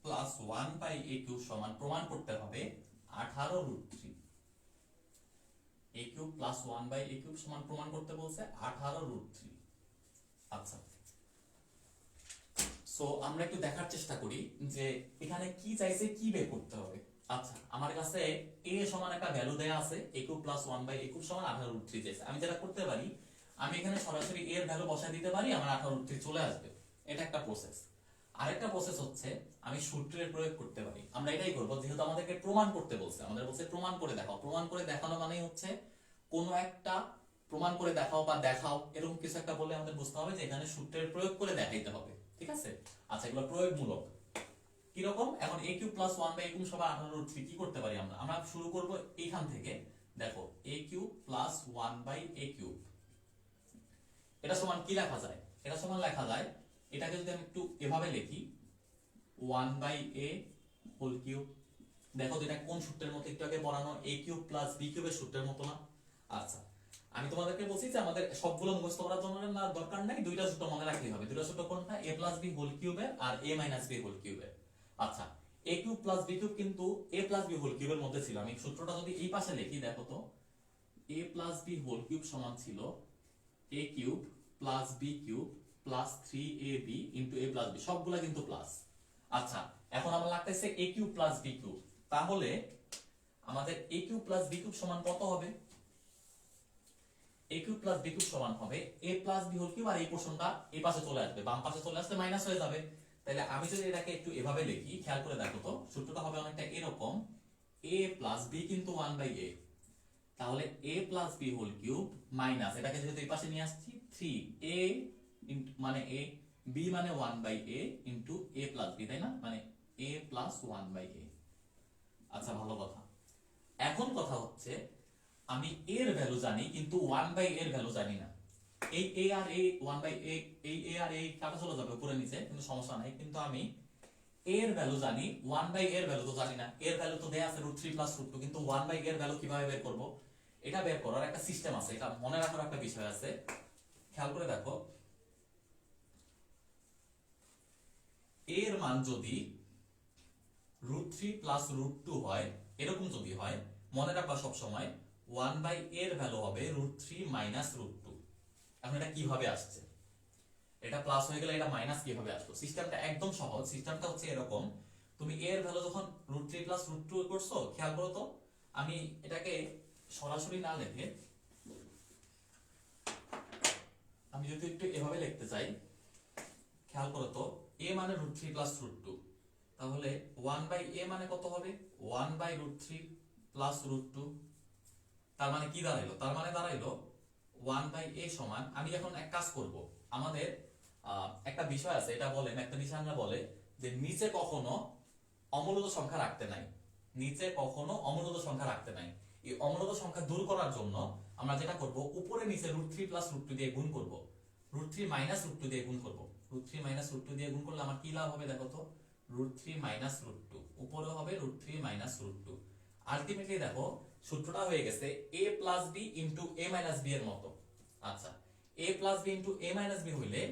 plus 1 by a cube সমান প্রমাণ করতে হবে 18√3। a cube plus 1 by a cube সমান প্রমাণ করতে বলছে 18√3। আচ্ছা, সো আমরা একটু দেখার চেষ্টা করি যে এখানে কি চাইছে, কি বের করতে হবে। আচ্ছা আমার কাছে a সমান একটা ভ্যালু দেয়া আছে a cube plus 1/a cube সমান 18√3 চাইছে। আমি যেটা করতে পারি, আমি এখানে সরাসরি a এর ভ্যালু বসায় দিতে পারি, আমার 18√3 চলে আসবে। এটা একটা প্রসেস। আরেকটা প্রসেস হচ্ছে আমি সূত্রের প্রয়োগ করতে পারি। আমরা এটাই করব, যেহেতু আমাদেরকে প্রমাণ করতে বলছে, আমাদের বলছে প্রমাণ করে দেখাও। প্রমাণ করে দেখানো মানেই হচ্ছে কোনো একটা প্রমাণ করে দেখাও বা দেখাও এরকম কিছু একটা বলে আমাদের বুঝতে হবে যে এখানে সূত্রের প্রয়োগ করে দেখাইতে হবে। ঠিক আছে? আচ্ছা এগুলো প্রয়োগমূলক। কিরকম? এখন a cube plus 1/a cube সমান 18√3 কি করতে পারি আমরা? আমরা শুরু করব এইখান থেকে। দেখো a cube plus 1/a cube, এটা সমান কি লেখা যায়? এটা সমান লেখা যায়, এটাকে যদি আমি একটু এভাবে লিখি 1/a হোল কিউব। দেখো তো এটা কোন সূত্রের মতো? একটু আগে পড়ানো a কিউব প্লাস b কিউবের সূত্রের মতো না? আচ্ছা আমি তোমাদেরকে বলছি যে আমাদের সবগুলো মুখস্থ করার জন্য না দরকার নাই, দুইটা সূত্র মনে রাখলেই হবে। দুইটা সূত্র কোনটা? a প্লাস b হোল কিউবের আর a মাইনাস b হোল কিউবের। আচ্ছা a cube plus b cube কিন্তু a প্লাস b হোল কিউবের মধ্যে ছিল। আমি সূত্রটা যদি এই পাশে লিখি, দেখো তো a plus b whole cube সমান ছিল a cube plus b cube plus 3ab into a plus b, সবগুলা কিন্তু প্লাস। আচ্ছা এখন আমার লাগতেছে a cube plus b cube, তাহলে আমাদের a cube plus b cube সমান কত হবে? a cube plus b cube সমান হবে a plus b whole cube, আর এই পোরশনটা এই পাশে চলে আসবে, বাম পাশে চলে আসলে মাইনাস হয়ে যাবে। তাহলে আমি যদি এটাকে একটু এভাবে লিখি, খেয়াল করে দেখো তো সূত্রটা হবে অনেকটা এরকম, a প্লাস b কিন্তু 1/a, তাহলে a plus b whole cube minus, এটাকে যেহেতু এই পাশে নিয়ে আসছি 3a মানে a, b মানে 1/a into a plus b, তাই না? মানে a প্লাস 1/a। আচ্ছা ভালো কথা। এখন কথা হচ্ছে আমি a এর ভ্যালু জানি কিন্তু 1/a এর ভ্যালু জানি না। এই a আর a 1/a, এই a আর a কাটা চলে যাবে উপরে নিচে, কিন্তু সমস্যা নাই। কিন্তু আমি a এর ভ্যালু জানি, 1/a এর ভ্যালু তো জানি না। এর ভ্যালু তো দেয়া আছে √3 প্লাস √2, কিন্তু 1/a এর ভ্যালু কিভাবে বের করব? এটা বের করার একটা সিস্টেম আছে, এটা মনে রাখার একটা বিষয় আছে। খেয়াল করে দেখো, a এর মান যদি √3 প্লাস √2 হয়, এরকম যদি হয়, মনে রাখবা সব সময় 1/a এর ভ্যালু হবে √3 মাইনাস √2। এখন এটা কিভাবে আসছে? এটা প্লাস হয়ে গেলে এটা মাইনাস কিভাবে আসলো? সিস্টেমটা একদম সহজ। সিস্টেমটা হচ্ছে এরকম, তুমি a এর ভ্যালু যখন √3 প্লাস √2 করছো, খেয়াল করো তো, আমি এটাকে সরাসরি না লিখে আমি যদি একটু এভাবে লিখতে চাই, খেয়াল করো তো, a মানে √3 প্লাস √2, তাহলে 1/a মানে কত হবে? 1/√3 প্লাস √2। তার মানে কি দাঁড়াইলো? তার মানে দাঁড়াইলো 1/a সমান, আমি এখন এক কাজ করব, আমাদের একটা বিষয় আছে, এটা বলে ম্যাথমেটিশিয়ানরা বলে যে নিচে কখনো অমূলত সংখ্যা রাখতে নাই। নিচে কখনো অমূলত সংখ্যা রাখতে নাই। এই অমূলত সংখ্যা দূর করার জন্য আমরা যেটা করব, উপরে নিচে √3 প্লাস √2 দিয়ে গুণ করব, √3 মাইনাস √2 দিয়ে গুণ করব। √3 মাইনাস √2 দিয়ে গুণ করলে আমার কি লাভ হবে দেখো তো? √3 মাইনাস √2, উপরে হবে √3 মাইনাস √2। আলটিমেটলি দেখো সূত্রটা হয়ে গেছে a plus b into a minus b এর মতো। আচ্ছা a plus b into a minus b হইলে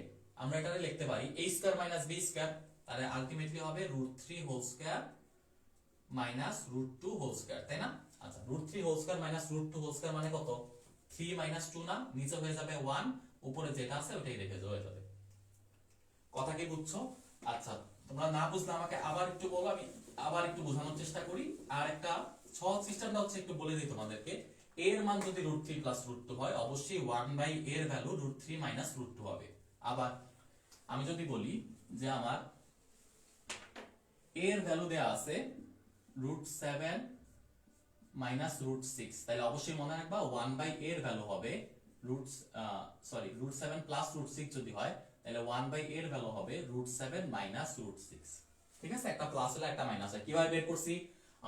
আমরা এটাকে লিখতে পারি a square minus b square, তাহলে আলটিমেটলি হবে √3 whole square minus √2 whole square, তাই না? আচ্ছা √3 whole square minus √2 whole square মানে কত? 3 মাইনাস 2 না, নিচে হয়ে যাবে 1, উপরে যেটা আছে ওটাই রেখে হয়ে যাবে। কথা কি বুঝছো? আচ্ছা তোমরা না বুঝলে আমাকে আবার একটু বলো, আমি আবার একটু বোঝানোর চেষ্টা করি। আর একটা সহজ সিস্টেমটা হচ্ছে একটু বলে দিই তোমাদেরকে, এর মান যদি √3 প্লাস √2 হয়, অবশ্যই 1/a এর ভ্যালু √3 মাইনাস √2 হবে। আবার আমি যদি বলি যে আমার এর ভ্যালু দেয়া আছে √7 মাইনাস √6, তাহলে অবশ্যই মনে রাখবা 1/a এর ভ্যালু হবে √7 প্লাস √6 যদি হয়, তাহলে 1/a এর ভ্যালু হবে √7 মাইনাস √6। ঠিক আছে? একটা প্লাস হলে একটা মাইনাস হয়। কিভাবে বের করছি?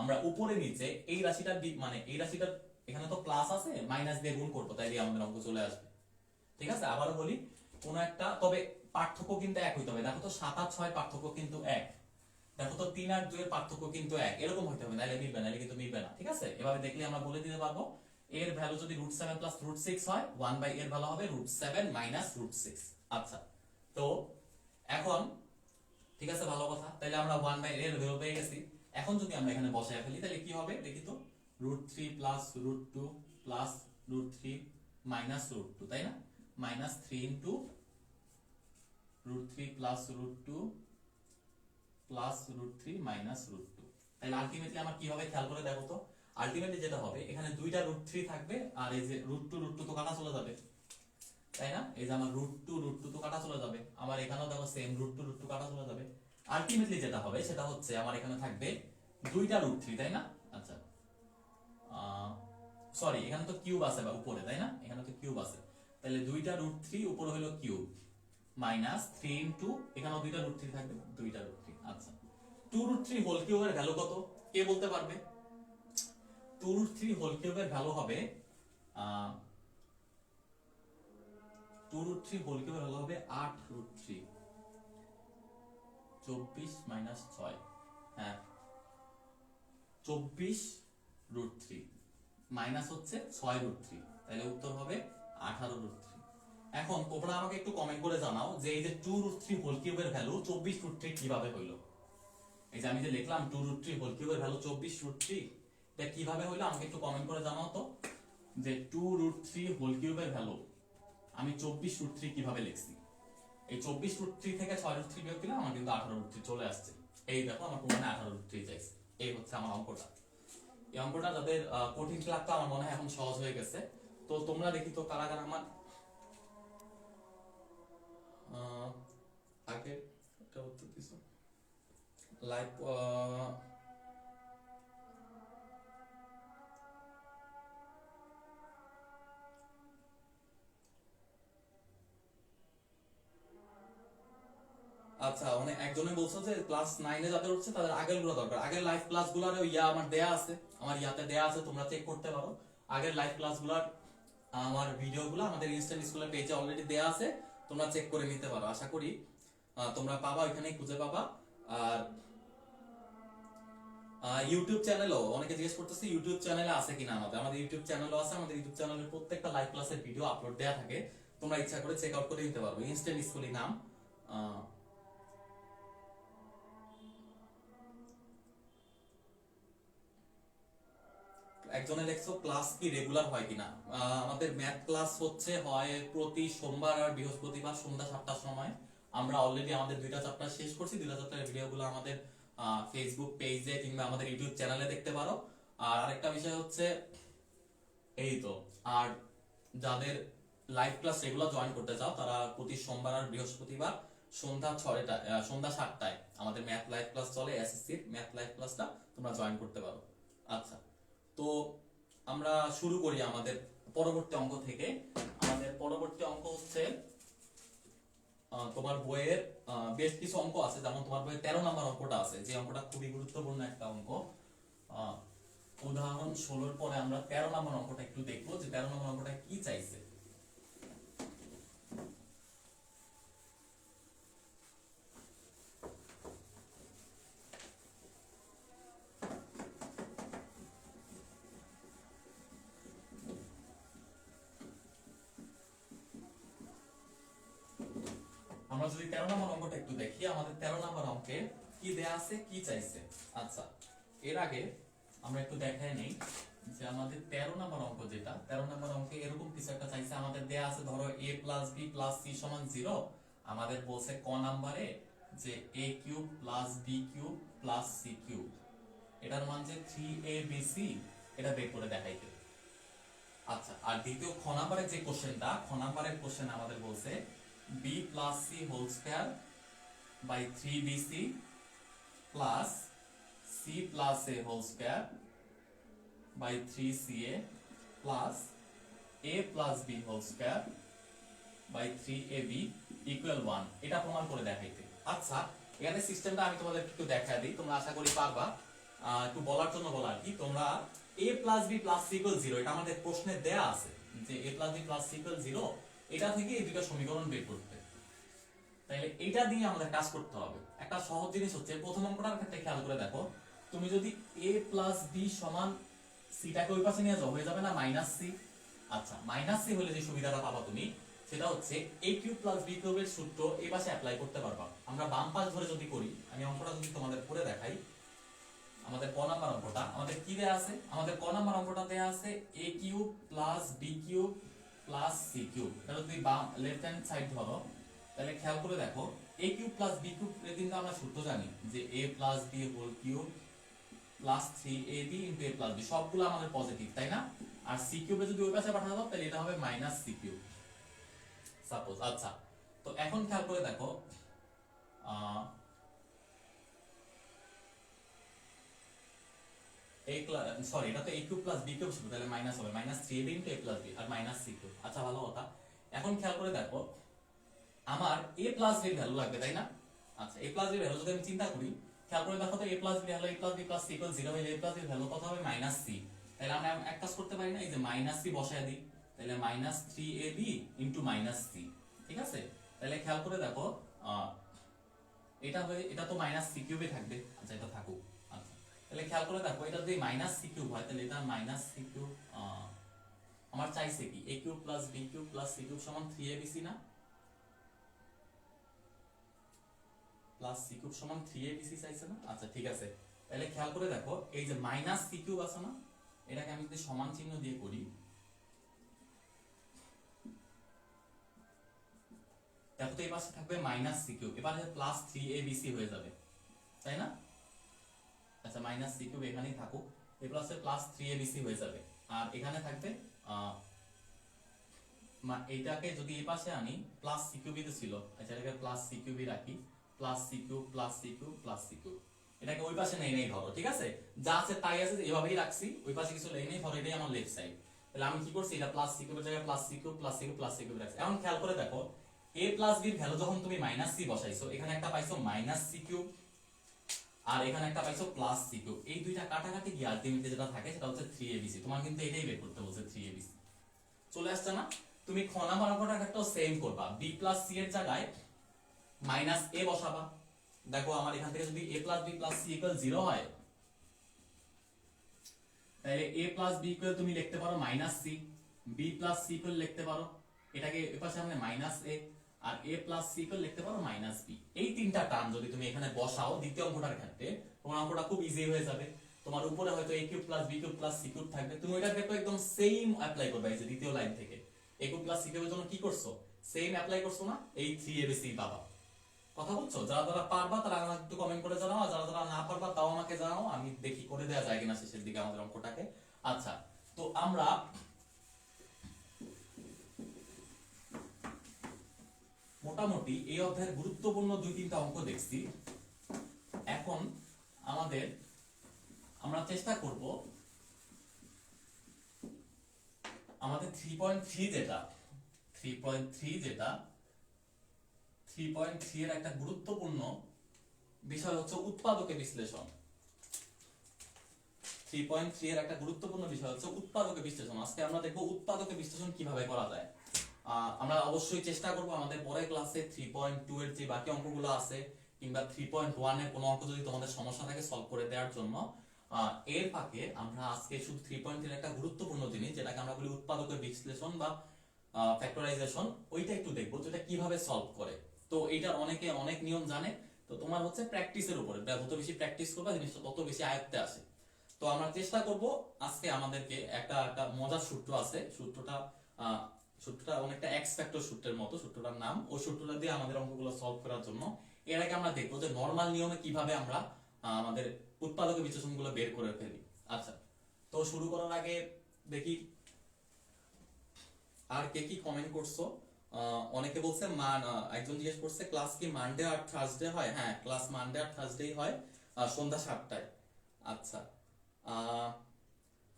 আমরা উপরে নিচে এই রাশিটার মানে এই রাশিটার এখানে তো প্লাস আছে, মাইনাস দিয়ে গুণ করবো, তাইলে আমাদের অঙ্ক চলে আসবে। ঠিক আছে? আবারও বলি, কোন একটা, তবে পার্থক্য কিন্তু এক হইতে হবে। দেখো তো 7 আর 6 পার্থক্য কিন্তু এক, দেখো তো 3 আর 2 এর পার্থক্য কিন্তু এক, এরকম হইতে হবে, নাহলে মিলবে না, নাহলে কিন্তু মিলবে না। ঠিক আছে? এভাবে দেখলে আমরা বলে দিতে পারবো এর ভ্যালু যদি √7 প্লাস √6 হয়, 1/a এর ভ্যালু হবে √7 মাইনাস √6। আচ্ছা তো এখন ঠিক আছে, ভালো কথা, তাহলে আমরা 1/a এর ভ্যালু পেয়ে গেছি। এখন যদি আমরা এখানে বসায় ফেলি তাহলে কি হবে দেখি তো? √3 প্লাস √2 প্লাস √3 মাইনাস √2, তাই না? Minus 3 into √3 plus √2 plus √3 minus √2। তাহলে আলটিমেটলি আমার কি হবে খেয়াল করে দেখো তো। আলটিমেটলি যেটা হবে এখানে দুইটা √3 থাকবে, আর এই যে √2 তো কাটা চলে যাবে, তাই না? এই যে আমার √2 তো কাটা চলে যাবে, আমার এখানেও দেখো সেম √2 কাটা চলে যাবে। আলটিমেটলি যেটা হবে সেটা হচ্ছে আমার এখানে থাকবে দুইটা √3, তাই না? আচ্ছা, সরি এখানে তো কিউব আছে বা উপরে, তাই না? এখানে তো কিউব আছে, তাহলে দুইটা √3 উপরে হলো কিউব মাইনাস 3 ইনটু এখানেও দুইটা √3 থাকবে, দুইটা √3। আচ্ছা, 2√3 হোল কিউবের ভ্যালু কত কে বলতে পারবে? 2√3 হোল কিউবের ভ্যালু হবে 2√3 হোল কিউবের ভ্যালু হবে 8√3, 24 মাইনাস 6, হ্যাঁ 24√3 মাইনাস হচ্ছে 6√3, তাহলে উত্তর হবে 18√3। এখন তোমরা আমাকে একটু কমেন্ট করে জানাও যে এই যে 2√3 হোল কিউবের ভ্যালু 24√3 কিভাবে হইলো? এই যে আমি যে লিখলাম 2√3 হোল কিউবের ভ্যালু 24√3, এটা কিভাবে হইলো আমাকে একটু কমেন্ট করে জানাও তো, যে 2√3 হোল কিউবের ভ্যালু আমি 24√3 কিভাবে লিখছি। এই 24√3 থেকে 6√3 বিয়োগ দিলে আমার কিন্তু 18√3 চলে আসছে। এই দেখো আমার প্রমাণে 18√3 চাইছে। এই হচ্ছে আমার অঙ্কটা। এই অঙ্কটা যাদের কঠিন লাগতো আমার মনে হয় এখন সহজ হয়ে গেছে। তো তোমরা দেখি তো কারা কারা আমার আগে এটা উত্তর দিছো লাইভ। আচ্ছা, মানে একজনে বলছো যে ক্লাস 9 যাদের হচ্ছে তাদের আগের গুলো দরকার। আগের লাইভ ক্লাসগুলোর ইয়া আমার দেয়া আছে, আমার ইয়াতে দেয়া আছে, তোমরা চেক করতে পারো। আগের লাইভ ক্লাসগুলোর আমার ভিডিওগুলো আমাদের ইনস্ট্যান্ট স্কুলের পেজে অলরেডি দেয়া আছে, তোমরা চেক করে নিতে পারো। আশা করি তোমরা পাবা, ওইখানেই খুঁজে পাবা। আর ইউটিউব চ্যানেলও অনেকে জিজ্ঞেস করতেছে ইউটিউব চ্যানেলে আছে কিনা। আমাদের ইউটিউব চ্যানেলও আছে। আমাদের ইউটিউব চ্যানেলের প্রত্যেকটা লাইভ ক্লাসের ভিডিও আপলোড দেয়া থাকে, তোমরা ইচ্ছা করে চেক আউট করে নিতে পারো। ইনস্ট্যান্ট স্কুলই নাম। একজনে লেখছো ক্লাস কি রেগুলার হয় কিনা। আমাদের ম্যাথ ক্লাস হচ্ছে হয় প্রতি সোমবার আর বৃহস্পতিবার সন্ধ্যা 7টার সময়। আমরা অলরেডি আমাদের দুইটা চ্যাপ্টার শেষ করছি, দুইটা চ্যাপ্টারের ভিডিওগুলো আমাদের ফেসবুক পেজে কিংবা আমাদের ইউটিউব চ্যানেলে দেখতে পারো। আর আরেকটা বিষয় হচ্ছে এই তো, আর যাদের লাইভ ক্লাস রেগুলার জয়েন করতে চাও তারা প্রতি সোমবার আর বৃহস্পতিবার সন্ধ্যা 7টায় আমাদের ম্যাথ লাইভ ক্লাস চলে, এসএসসির ম্যাথ লাইভ ক্লাসটা তোমরা জয়েন করতে পারো। আচ্ছা, তো আমরা শুরু করি আমাদের পরবর্তী অঙ্ক থেকে। আমাদের পরবর্তী অঙ্ক হচ্ছে তোমার বইয়ের বেশ কিছু অঙ্ক আছে, যেমন তোমার বইয়ের 13 নম্বর অঙ্কটা আছে, যে অঙ্কটা খুবই গুরুত্বপূর্ণ একটা অঙ্ক। উদাহরণ 16 পরে আমরা 13 নম্বর অঙ্কটা একটু দেখবো, যে 13 নম্বর অঙ্কটা কি চাইছে। আমরা যদি 13 নম্বর অঙ্কটা একটু দেখি, আমাদের 13 নম্বর অঙ্কে কি দেয়া আছে, কি চাইছে। আচ্ছা, এর আগে আমরা একটু দেখাই নেই যে আমাদের 13 নম্বর অঙ্ক, যেটা 13 নম্বর অঙ্কে এরকম কিছু একটা চাইছে। আমাদের দেয়া আছে ধরো a plus b plus c সমান 0। আমাদের বলছে ক নাম্বারে যে a cube plus b cube plus c cube, এটার মান যে 3abc, এটা বের করে দেখাইতে। আচ্ছা, আর দ্বিতীয় খ নাম্বারের যে কোশ্চেনটা, খ নাম্বারের কোশ্চেন আমাদের বলছে b plus c whole square by 3bc plus c plus a whole square by 3ca plus a plus b whole square by 3ab equal 1, এটা প্রমাণ করে দেখাইতে। আচ্ছা, এখানে সিস্টেমটা আমি তোমাদের একটু দেখাই দিই, তোমরা আশা করি পারবা। একটু বলার জন্য বলা আর কি, তোমরা a plus b plus c equal 0, এটা আমাদের প্রশ্নে দেয়া আছে যে a plus b plus c equal 0, এটা থেকে এই দুটো সমীকরণ বের করতে। তাহলে এটা দিয়ে আমাদের কাজ করতে হবে। একটা সহজ জিনিস হচ্ছে, প্রথম অঙ্কটার ক্ষেত্রে খেয়াল করে দেখো, তুমি যদি a প্লাস b সমান সিটাকে ওই পাশে নিয়ে যাও, হয়ে যাবে না মাইনাস সি। আচ্ছা, মাইনাস সি হলে যে সুবিধাটা পাবা তুমি, সেটা হচ্ছে a কিউব প্লাস b কিউবের সূত্র এই পাশে অ্যাপ্লাই করতে পারবা। আমরা বাম পাশ ধরে যদি করি, আমি অঙ্কটা যদি তোমাদের করে দেখাই, আমাদের ক নাম্বার অঙ্কটা আমাদের কি দেয়া আছে, আমাদের ক নাম্বার অঙ্কটা দেয়া আছে a cube plus b cube plus c cube. এটা যদি বাম লেফট হ্যান্ড সাইড ধরো, তাহলে খেয়াল করে দেখো a cube plus b cube এর কিন্তু আমরা সূত্র জানি যে a plus b whole cube plus 3ab into a plus b, সবগুলো আমাদের পজিটিভ তাই না? আর c কিউবে যদি ওই পাশে পাঠানো তাহলে এটা হবে মাইনাস c কিউব সাপোজ। আচ্ছা, তো এখন খেয়াল করে দেখো সরি এটা তো a cube plus b cube ছিল, তাহলে মাইনাস হবে minus 3ab into a plus b আর মাইনাস c কিউব। আচ্ছা ভালো কথা। এখন খেয়াল করে দেখো আমার a প্লাস b ভ্যালু লাগবে তাই না? আচ্ছা, a প্লাস b ভ্যালু যদি আমি চিন্তা করি, খেয়াল করে দেখো তো a প্লাস b হলো a plus b plus c equal 0 হলে a প্লাস b ভ্যালু কত হবে মাইনাস c। তাহলে আমরা এক কাজ করতে পারি না, এই যে মাইনাস c বসায় দিই, তাহলে minus 3ab into minus c। ঠিক আছে, তাহলে খেয়াল করে দেখো এটা হবে, এটা তো মাইনাস c কিউবে থাকবে। আচ্ছা এটা থাকুক। আচ্ছা, তাহলে খেয়াল করে দেখো এটা যদি মাইনাস c কিউব হয় তাহলে এটা মাইনাস c কিউব আমার চাইছে কি a cube plus b cube plus c cube সমান 3abc না? প্লাস c কিউব সমান 3abc চাইছে না? আচ্ছা ঠিক আছে, তাহলে খেয়াল করে দেখো এই যে মাইনাস c কিউব আছে না, এটাকে আমি যদি সমান চিহ্ন দিয়ে করি দেখো তো এই পাশে থাকবে মাইনাস c কিউব, এবারে প্লাস 3abc হয়ে যাবে তাই না? আচ্ছা মাইনাস c কিউব এখানেই থাকুক, এই প্লাসে প্লাস 3abc হয়ে যাবে। আর এখানে থাকবে এইটাকে যদি এই পাশে আনি প্লাস c কিউবই তো ছিল, আচ্ছা এটাকে প্লাস c কিউবই রাখি, plus c cube plus c cube plus c cube, এটাকে ওই পাশে নেই ধরো। ঠিক আছে, যা আছে তাই আছে, এভাবেই রাখছি, ওই পাশে কিছু নেই ধরো, এটাই আমার লেফট সাইড। তাহলে আমি কি করছি, এটা প্লাস c কিউবের জায়গায় plus c cube plus c cube plus c cube রাখছি। এখন খেয়াল করে দেখো a প্লাস b এর ভ্যালু যখন তুমি মাইনাস c বসাইছো, এখানে একটা পাইছো মাইনাস c কিউব আর এখানে একটা পাইছো প্লাস c কিউব, এই দুইটা কাটাকাটি গিয়ে আলটিমেটলি যেটা থাকে সেটা হচ্ছে 3abc। তোমার কিন্তু এটাই বের করতে বলছে 3abc, চলে আসছে না? তুমি খ নাম্বার অঙ্কটার ক্ষেত্রেও সেম করবা, b প্লাস c এর জায়গায় মাইনাস a বসাবা। দেখো আমার এখান থেকে যদি a plus b plus c equal 0 হয় তাহলে a প্লাস b ইকুয়াল তুমি লিখতে পারো minus c, b plus c equal লিখতে পারো এটাকে এর পাশে আমরা মাইনাস a, আর a প্লাস c ইকুয়াল লিখতে পারো মাইনাস b। এই তিনটা টার্ম যদি তুমি এখানে বসাও দ্বিতীয় অঙ্কটার ক্ষেত্রে, তোমার অঙ্কটা খুব ইজি হয়ে যাবে। তোমার উপরে হয়তো a cube plus b cube plus c cube থাকবে, তুমি ওইটার ক্ষেত্রে একদম সেম অ্যাপ্লাই করবে। এই যে দ্বিতীয় লাইন থেকে a কিউব প্লাস c কিউবের জন্য কি করছো, সেম অ্যাপ্লাই করছো না, এই 3abc পাবা। কথা বলছো? যারা যারা পারবা তারা আমাকে একটু কমেন্ট করে জানাও, আর যারা যারা না পারবা তাও আমাকে জানাও, আমি দেখি করে দেওয়া যায় কিনা শেষের দিকে আমাদের অঙ্কটাকে। আচ্ছা, তো আমরা মোটামুটি এই অধ্যায়ের গুরুত্বপূর্ণ 2-3টা অঙ্ক দেখছি। এখন আমরা চেষ্টা করব আমাদের 3.3 যেটা 3.3 এর একটা গুরুত্বপূর্ণ বিষয় হচ্ছে উৎপাদকে বিশ্লেষণ। 3.3 এর একটা গুরুত্বপূর্ণ বিষয় হচ্ছে উৎপাদকে বিশ্লেষণ। আজকে আমরা দেখব উৎপাদকে বিশ্লেষণ কিভাবে করা যায়। আমরা অবশ্যই চেষ্টা করব আমাদের পরের ক্লাসে 3.2 এর যে বাকি অঙ্কগুলো আছে কিংবা 3.1 এর কোনো অঙ্ক যদি তোমাদের সমস্যা থাকে সলভ করে দেওয়ার জন্য। এর ফাঁকে আমরা আজকে শুধু 3.3 এর একটা গুরুত্বপূর্ণ জিনিস যেটাকে আমরা বলি উৎপাদকের বিশ্লেষণ বা ফ্যাক্টরাইজেশন, ওইটা একটু দেখবো যেটা কিভাবে সলভ করে। তো এইটার অনেকে অনেক নিয়ম জানে, তো তোমার হচ্ছে প্র্যাকটিসের উপরে, যত বেশি প্র্যাকটিস করবে জিনিসটা তত বেশি আয়ত্তে আসে। তো আমরা চেষ্টা করব আজকে আমাদেরকে একটা মজার সূত্র আছে, সূত্রটা অনেকটা এক্স ফ্যাক্টর সূত্রের মতো, সূত্রটার নাম, ওই সূত্রটা দিয়ে আমাদের অঙ্কগুলো সলভ করার জন্য। এর আগে আমরা দেখবো যে নরমাল নিয়মে কিভাবে আমরা আমাদের উৎপাদক বিশ্লেষণগুলো বের করে ফেলি। আচ্ছা, তো শুরু করার আগে দেখি আর কে কি কমেন্ট করছো। অনেকে বলছে একজন জিজ্ঞেস করছে ক্লাস কি মানডে আর থার্সডে হয়? হ্যাঁ, ক্লাস মানডে আর থার্সডে হয় সন্ধ্যা 7টায়। আচ্ছা,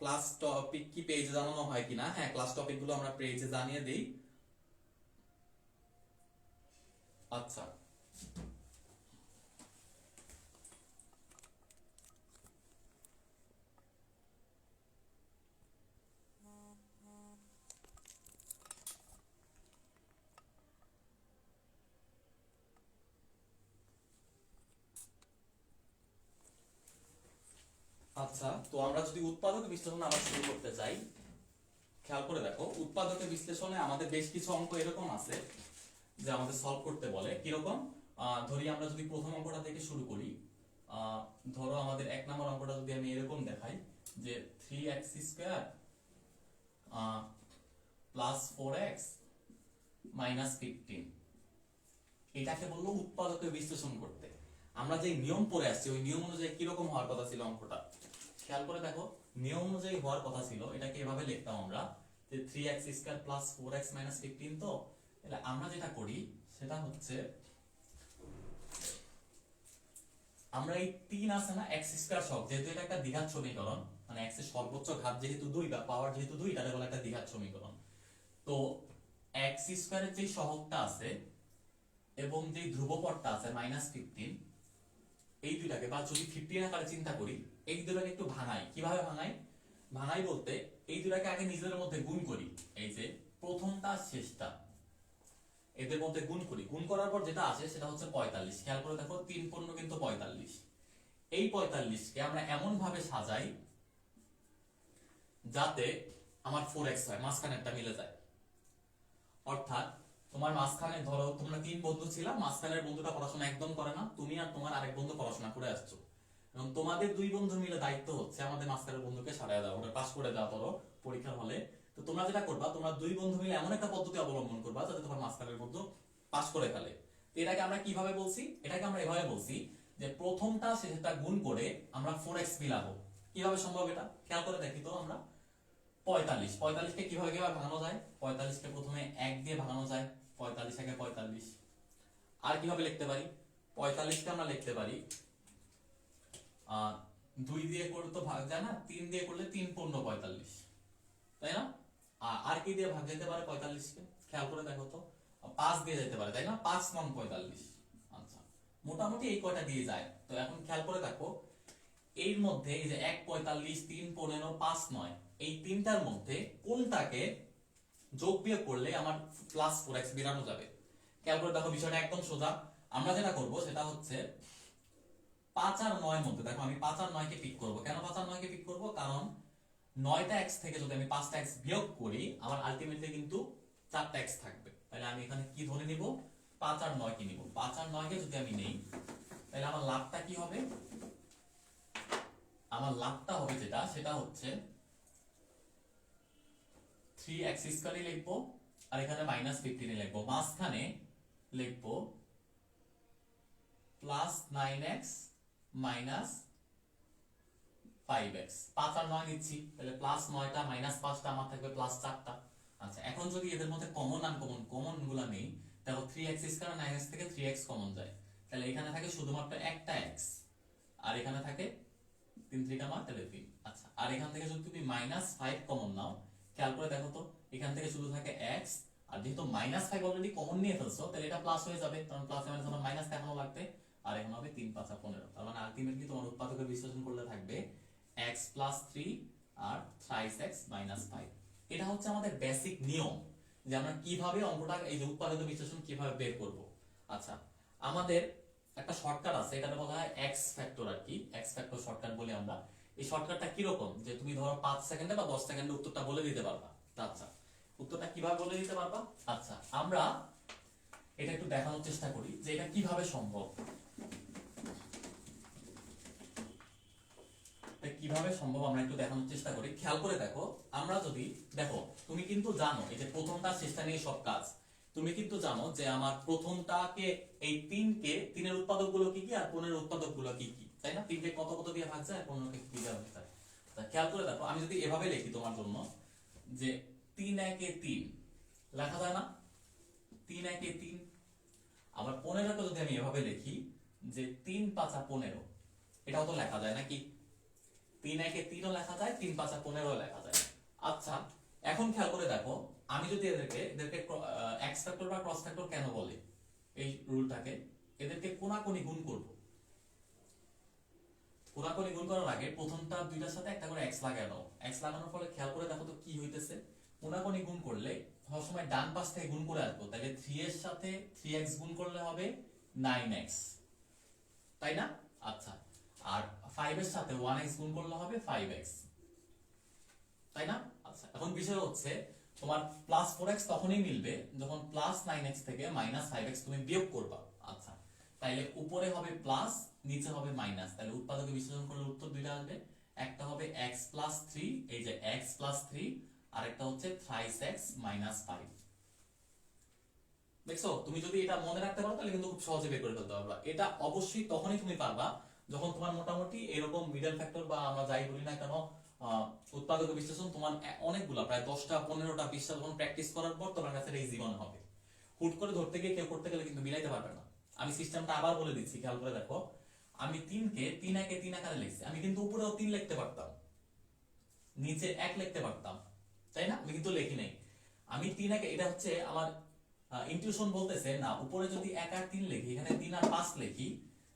ক্লাস টপিক কি পেজে জানানো হয় কিনা? হ্যাঁ, ক্লাস টপিক গুলো আমরা পেজে জানিয়ে দেই। আচ্ছা, আচ্ছা, তো আমরা যদি উৎপাদক বিশ্লেষণ আবার শুরু করতে চাই, খেয়াল করে দেখো উৎপাদকের বিশ্লেষণে আমাদের বেশ কিছু অঙ্ক এরকম আছে যে আমাদের সলভ করতে বলে। কিরকম? ধরি আমরা যদি প্রথম অঙ্কটা থেকে শুরু করি, ধরো আমাদের 1 নম্বর অঙ্কটা যদি আমি এরকম দেখাই যে 3x square plus 4x minus 15, এটাকে বললো উৎপাদকের বিশ্লেষণ করতে। আমরা যে নিয়ম পড়ে আসছি ওই নিয়ম অনুযায়ী কিরকম হওয়ার কথা ছিল অঙ্কটা, খেয়াল করে দেখো নিয়ম অনুযায়ী হওয়ার কথা ছিল, এটাকে এভাবে লিখতাম আমরা যে 3x square plus 4x minus 15। তো তাহলে আমরা যেটা করি সেটা হচ্ছে আমরা এই 3 আছে না x স্কয়ার সহগ, যেহেতু এটা একটা দ্বিঘাত সমীকরণ, মানে x এর সর্বোচ্চ ঘাত যেহেতু 2 বা পাওয়ার যেহেতু 2, এটা বলে একটা দ্বিঘাত সমীকরণ। তো x স্কয়ারের যে সহগটা আছে এবং যে ধ্রুবপদটা আছে -15, এই দুইটাকে, বা যদি 15 আকারে চিন্তা করি, এই দুটাকে একটু ভাঙাই। কিভাবে ভাঙাই? ভাঙাই বলতে এই দুটাকে আগে নিজেদের মধ্যে গুণ করি। এই যে প্রথমটা শেষটা এদের মধ্যে গুণ করি, গুণ করার পর যেটা আসে সেটা হচ্ছে 45। খেয়াল করে দেখো 3 পূর্ণ কিন্তু 45। এই 45 কে আমরা এমন ভাবে সাজাই যাতে আমার 4x হয়, মাঝখানেরটা মিলে যায়। অর্থাৎ তোমার মাঝখানে ধরো তোমরা 3 বন্ধু ছিলা, মাঝখানের বন্ধুটা পড়াশোনা একদম করে না, তুমি আর তোমার আরেক বন্ধু পড়াশোনা করে আসছো, এবং তোমাদের 2 বন্ধু মিলে দায়িত্ব হচ্ছে আমাদের মাঝখানের বন্ধুকে সারায় দাও, ওটা পাস করে দাও ধরো পরীক্ষার হলে। তো তোমরা যেটা করবা, তোমরা 2 বন্ধু মিলে এমন একটা পদ্ধতি অবলম্বন করবা যাতে তোমার মাঝখানের বন্ধু পাস করে ফেলে। তো এটাকে আমরা কিভাবে বলছি? এটাকে আমরা এভাবে বলছি যে প্রথমটা শেষেরটা গুণ করে আমরা 4x মিলাবো। কিভাবে সম্ভব এটা? খেয়াল করে দেখি তো আমরা 45 কে কিভাবে কিভাবে ভাঙানো যায়? 45 কে প্রথমে 1 দিয়ে ভাঙানো যায়, 45 একে 45। আর কিভাবে লিখতে পারি? 45 কে আমরা লিখতে পারি 2 দিয়ে করলে তো ভাগ যায় না, 3 দিয়ে করলে 3 পূর্ণ 45, তাই না? আর কি দিয়ে ভাগ যেতে পারে 45 কে? খেয়াল করে দেখো তো, 5 দিয়ে যেতে পারে, তাই না? 5 নং 45। আচ্ছা, মোটামুটি এই কয়টা দিয়ে যায়। তো এখন খেয়াল করে দেখো এর মধ্যে এই যে 1 45 3 15 5 9, এই তিনটার মধ্যে কোনটাকে যোগ বিয়োগ করলে আমার প্লাস 4x বেরানো যাবে? খেয়াল করে দেখো বিষয়টা একদম সোজা। আমরা যেটা করব সেটা হচ্ছে 5 আর 9 মধ্যে, দেখো আমি 5 আর 9 কে পিক করব। কেন 5 আর 9 কে পিক করব? কারণ 9টা x থেকে যদি আমি 5টা x বিয়োগ করি, আমার আলটিমেটলি কিন্তু 4টা x থাকবে। তাহলে আমি এখানে কি ধরে নিব? 5 আর 9 কে নিব। 5 আর 9 কে যদি আমি নেই, তাহলে আমার লাভটা কি হবে? আমার লাভটা হবে যেটা, সেটা হচ্ছে 3x স্কয়ারই লিখবো, আর এখানে -15 লিখবো, মাঝখানে লিখবো +9x -5x। 5 আর 9 নিচ্ছি, তাহলে +9টা -5টা আমার থাকবে +4টা। আচ্ছা, এখন যদি এদের মধ্যে কমন আনকমন কমন গুলা নেই, দেখো 3x স্কয়ার 9x থেকে 3x কমন যায়, তাহলে এখানে থাকে শুধুমাত্র একটা x, আর এখানে থাকে 3 3 9, তাহলে 3। আচ্ছা, আর এখান থেকে যদি তুমি -5 কমন নাও, খেয়াল করে দেখো তো এখান থেকে শুধু থাকে x, আর যেহেতু -5 অলরেডি কমন নিয়ে ফেলছো, তাহলে এটা প্লাস হয়ে যাবে, কারণ প্লাস এর মানে তোমার মাইনাস দেখানো লাগবে, আর এখন হবে 3 5 15। তার মানে আলটিমেটলি তোমার উৎপাদকের বিশ্লেষণ করলে থাকবে x + 3 আর thrice x - 5। এটা হচ্ছে আমাদের বেসিক নিয়ম যে আমরা কিভাবে অঙ্কটা, এই যে উৎপাদক বিশ্লেষণ কিভাবে বের করব। আচ্ছা, আমাদের একটা শর্টকাট আছে, এটাকে বলা হয় x ফ্যাক্টর, আর কি x ফ্যাক্টর শর্টকাট বলি আমরা। এই শর্টকাটটা কি রকম, যে তুমি ধরো 5 সেকেন্ডে বা 10 সেকেন্ডে উত্তরটা বলে দিতে পারবা। আচ্ছা, উত্তরটা কিভাবে বলে দিতে পারবা? আচ্ছা, আমরা এটা একটু দেখানোর চেষ্টা করি যে এটা কিভাবে সম্ভব। কিভাবে সম্ভব আমরা একটু দেখানোর চেষ্টা করি। খেয়াল করে দেখো, আমরা যদি দেখো, তুমি কিন্তু জানো এই যে প্রথমটা শেষটা নিয়ে সব কাজ, তুমি কিন্তু জানো যে আমার প্রথমটাকে এই 3 এর উৎপাদক গুলো কি কি আর 15 এর উৎপাদক গুলো কি কি, তাই না? 3 কে কত কত দিয়ে ভাগ যায় আর 15 কে কি দিয়ে ভাগ যায়। খেয়াল করে দেখো, আমি যদি এভাবে লিখি তোমার জন্য যে 3 1 এ 3 লেখা যায় না? 3 1 এ 3। আবার 15 কে যদি আমি এভাবে লিখি যে 3 5 15, এটাও তো লেখা যায় নাকি? 3 1 এ 3ও লেখা যায়, 3 5 15ও লেখা যায়। আচ্ছা, এখন খেয়াল করে দেখো, আমি যদি এদেরকে x ফ্যাক্টর বা ক্রস ফ্যাক্টর কেন বলে এই রুলটাকে, এদেরকে কোনাকুনি গুণ করব। কোনাকুনি গুণ করার আগে প্রথমটা দুইটার সাথে একটা করে x লাগায় দাও। x লাগানোর ফলে খেয়াল করে দেখো তো কি হইতেছে। কোনাকুনি গুণ করলে সব সময় ডান পাশ থেকে গুণ করে আসবো, তাহলে 3 এর সাথে 3x গুণ করলে হবে 9x, তাই না? আচ্ছা, আর 5 এর সাথে 1x গুণ করলে হবে 5x, তাই না? আচ্ছা, এখন বিষয় হচ্ছে তোমার +4x তখনই মিলবে যখন +9x থেকে -5x তুমি বিয়োগ করবা। আচ্ছা, তাইলে উপরে হবে প্লাস, নিচে হবে মাইনাস, তাহলে উৎপাদকে বিশ্লেষণ করলে উত্তর দুইটা আসবে। একটা হবে x + 3, এই যে x + 3, আর একটা হচ্ছে thrice x - 5। দেখছো, তুমি যদি এটা মনে রাখতে পারো তাহলে কিন্তু খুব সহজে বের করে ফেলতে পারবা। এটা অবশ্যই তখনই তুমি পারবা যখন তোমার মোটামুটি এরকম মিডল ফ্যাক্টর বা আমরা যাই বলি না কেন উৎপাদক বিশ্লেষণ তোমার অনেকগুলা প্রায় 10টা 15টা 20টা যখন প্র্যাকটিস করার পর তোমার কাছে ইজি মনে হবে। হুট করে ধরতে গিয়ে কেউ করতে গেলে কিন্তু মিলাইতে পারবে না। আমি সিস্টেমটা আবার বলে দিচ্ছি, খেয়াল করে দেখো। আমি 3কে 3 একে 3 আকারে লিখছি, আমি কিন্তু উপরেও 3 লিখতে পারতাম, নিচে 1 লিখতে পারতাম, তাই না? আমি কিন্তু লিখি নাই। আমি 3 একে, এটা হচ্ছে আমার ইনটিউশন বলতেছে না, উপরে যদি 1 আর 3 লিখি, এখানে 3 আর 5 লিখি,